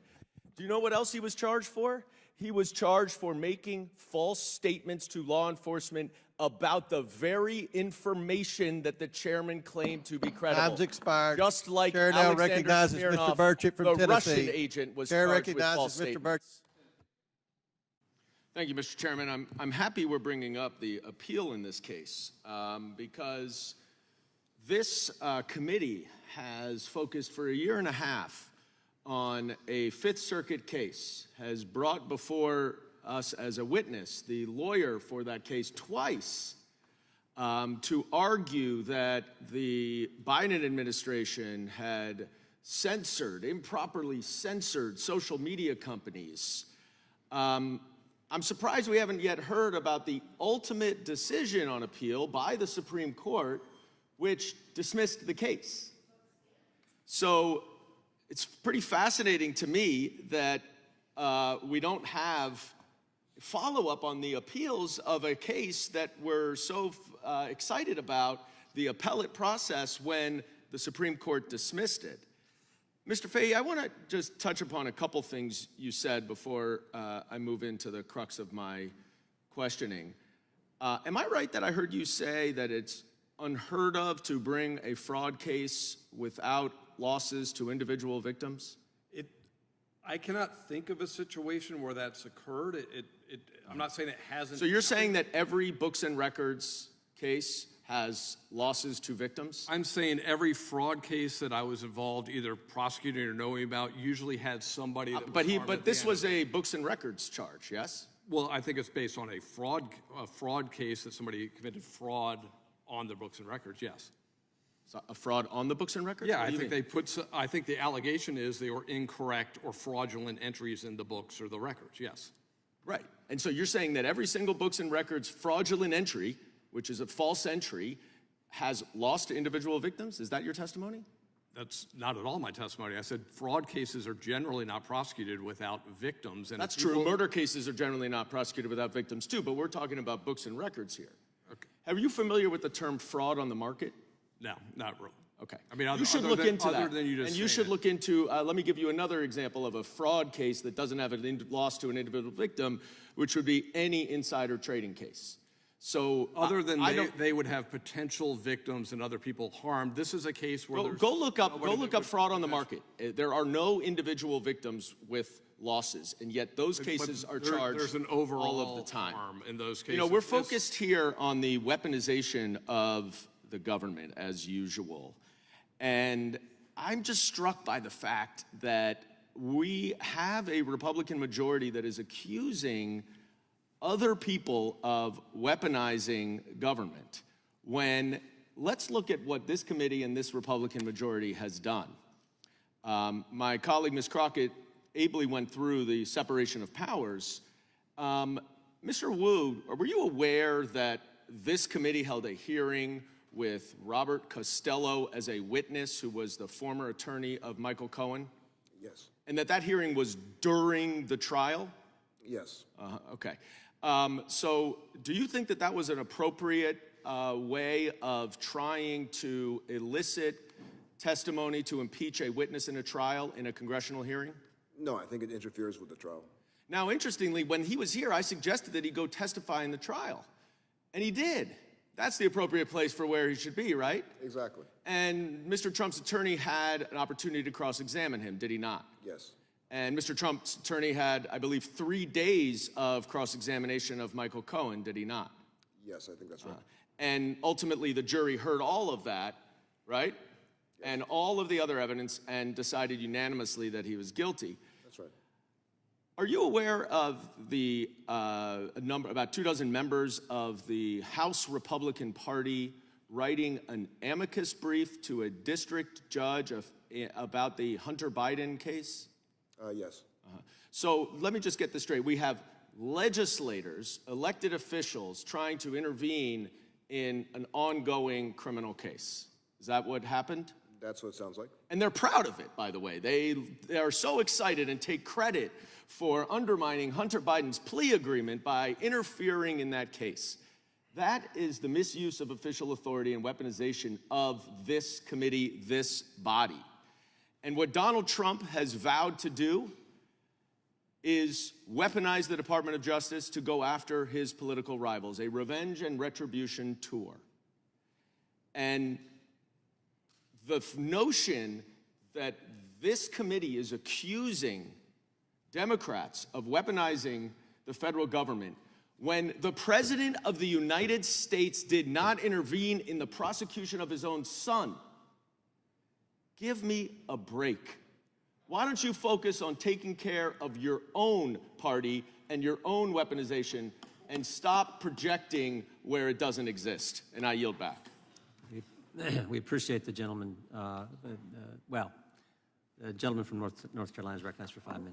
Speaker 1: Do you know what else he was charged for? He was charged for making false statements to law enforcement about the very information that the chairman claimed to be credible.
Speaker 3: Time's expired.
Speaker 1: Just like
Speaker 3: Chair now
Speaker 1: Alexander
Speaker 3: recognizes Mr.
Speaker 1: Smirnov,
Speaker 3: Burchett from
Speaker 1: the
Speaker 3: Tennessee.
Speaker 1: Russian agent was
Speaker 3: Chair
Speaker 1: charged with false
Speaker 3: recognizes Mr.
Speaker 1: statements. Thank you, Mr. Chairman. I'm happy we're bringing up the appeal in this case because this committee has focused for a year and a half on a Fifth Circuit case, has brought before us as a witness the lawyer for that case twice to argue that the Biden administration had improperly censored social media companies. I'm surprised we haven't yet heard about the ultimate decision on appeal by the Supreme Court, which dismissed the case. So it's pretty fascinating to me that we don't have follow-up on the appeals of a case that we're so excited about, the appellate process, when the Supreme Court dismissed it. Mr. Fahey, I want to just touch upon a couple things you said before I move into the crux of my questioning. Am I right that I heard you say that it's unheard of to bring a fraud case without losses to individual victims?
Speaker 19: I cannot think of a situation where that's occurred. I'm not saying it hasn't.
Speaker 1: So you're saying that every books and records case has losses to victims?
Speaker 19: I'm saying every fraud case that I was involved, either prosecuting or knowing about, usually had somebody that was harmed
Speaker 1: But
Speaker 19: at
Speaker 1: this
Speaker 19: the
Speaker 1: was
Speaker 19: end.
Speaker 1: a books and records charge, yes?
Speaker 19: Well, I think it's based on a fraud case that somebody committed fraud on their books and records, yes.
Speaker 1: So a fraud on the books and records?
Speaker 19: Yeah,
Speaker 1: What do you mean?
Speaker 19: I think the allegation is they were incorrect or fraudulent entries in the books or the records, yes.
Speaker 1: Right. And so you're saying that every single books and records fraudulent entry, which is a false entry, has lost to individual victims? Is that your testimony?
Speaker 19: That's not at all my testimony. I said fraud cases are generally not prosecuted without victims. And
Speaker 1: That's true. Murder cases are generally not prosecuted without victims too, but we're talking about books and records here.
Speaker 19: Okay.
Speaker 1: Are you familiar with the term fraud on the market?
Speaker 19: No, not really.
Speaker 1: Okay.
Speaker 19: I mean,
Speaker 1: You should
Speaker 19: other
Speaker 1: look
Speaker 19: than-
Speaker 1: into
Speaker 19: other
Speaker 1: that.
Speaker 19: than you just
Speaker 1: And you
Speaker 19: saying
Speaker 1: should
Speaker 19: it.
Speaker 1: look into, let me give you another example of a fraud case that doesn't have a loss to an individual victim, which would be any insider trading case. So
Speaker 19: Other than
Speaker 1: I don't,
Speaker 19: they would have potential victims and other people harmed, this is a case where there's
Speaker 1: go look up
Speaker 19: nobody that would
Speaker 1: fraud on the market. There are no individual victims with losses, and yet those
Speaker 19: But
Speaker 1: cases are
Speaker 19: there-
Speaker 1: charged
Speaker 19: there's an
Speaker 1: all
Speaker 19: overall
Speaker 1: of the time.
Speaker 19: harm in those cases.
Speaker 1: You know, we're
Speaker 19: This-
Speaker 1: focused here on the weaponization of the government as usual. And I'm just struck by the fact that we have a Republican majority that is accusing other people of weaponizing government, when let's look at what this committee and this Republican majority has done. My colleague, Ms. Crockett, ably went through the separation of powers. Mr. Wu, were you aware that this committee held a hearing with Robert Costello as a witness, who was the former attorney of Michael Cohen?
Speaker 20: Yes.
Speaker 1: And that hearing was during the trial?
Speaker 20: Yes.
Speaker 1: Okay. So do you think that that was an appropriate way of trying to elicit testimony to impeach a witness in a trial in a congressional hearing?
Speaker 20: No, I think it interferes with the trial.
Speaker 1: Now, interestingly, when he was here, I suggested that he go testify in the trial. And he did. That's the appropriate place for where he should be, right?
Speaker 20: Exactly.
Speaker 1: And Mr. Trump's attorney had an opportunity to cross-examine him, did he not?
Speaker 20: Yes.
Speaker 1: And Mr. Trump's attorney had, I believe, 3 days of cross-examination of Michael Cohen, did he not?
Speaker 20: Yes, I think that's right.
Speaker 1: And ultimately, the jury heard all of that, right? And all of the other evidence and decided unanimously that he was guilty.
Speaker 20: That's right.
Speaker 1: Are you aware of the about 24 members of the House Republican Party writing an amicus brief to a district judge about the Hunter Biden case?
Speaker 20: Yes.
Speaker 1: So let me just get this straight. We have legislators, elected officials, trying to intervene in an ongoing criminal case. Is that what happened?
Speaker 20: That's what it sounds like.
Speaker 1: And they're proud of it, by the way. They are so excited and take credit for undermining Hunter Biden's plea agreement by interfering in that case. That is the misuse of official authority and weaponization of this committee, this body. And what Donald Trump has vowed to do is weaponize the Department of Justice to go after his political rivals, a revenge and retribution tour. And the notion that this committee is accusing Democrats of weaponizing the federal government when the President of the United States did not intervene in the prosecution of his own son. Give me a break. Why don't you focus on taking care of your own party and your own weaponization and stop projecting where it doesn't exist? And I yield back.
Speaker 21: We appreciate the gentleman. The gentleman from North Carolina is recognized for 5 minutes.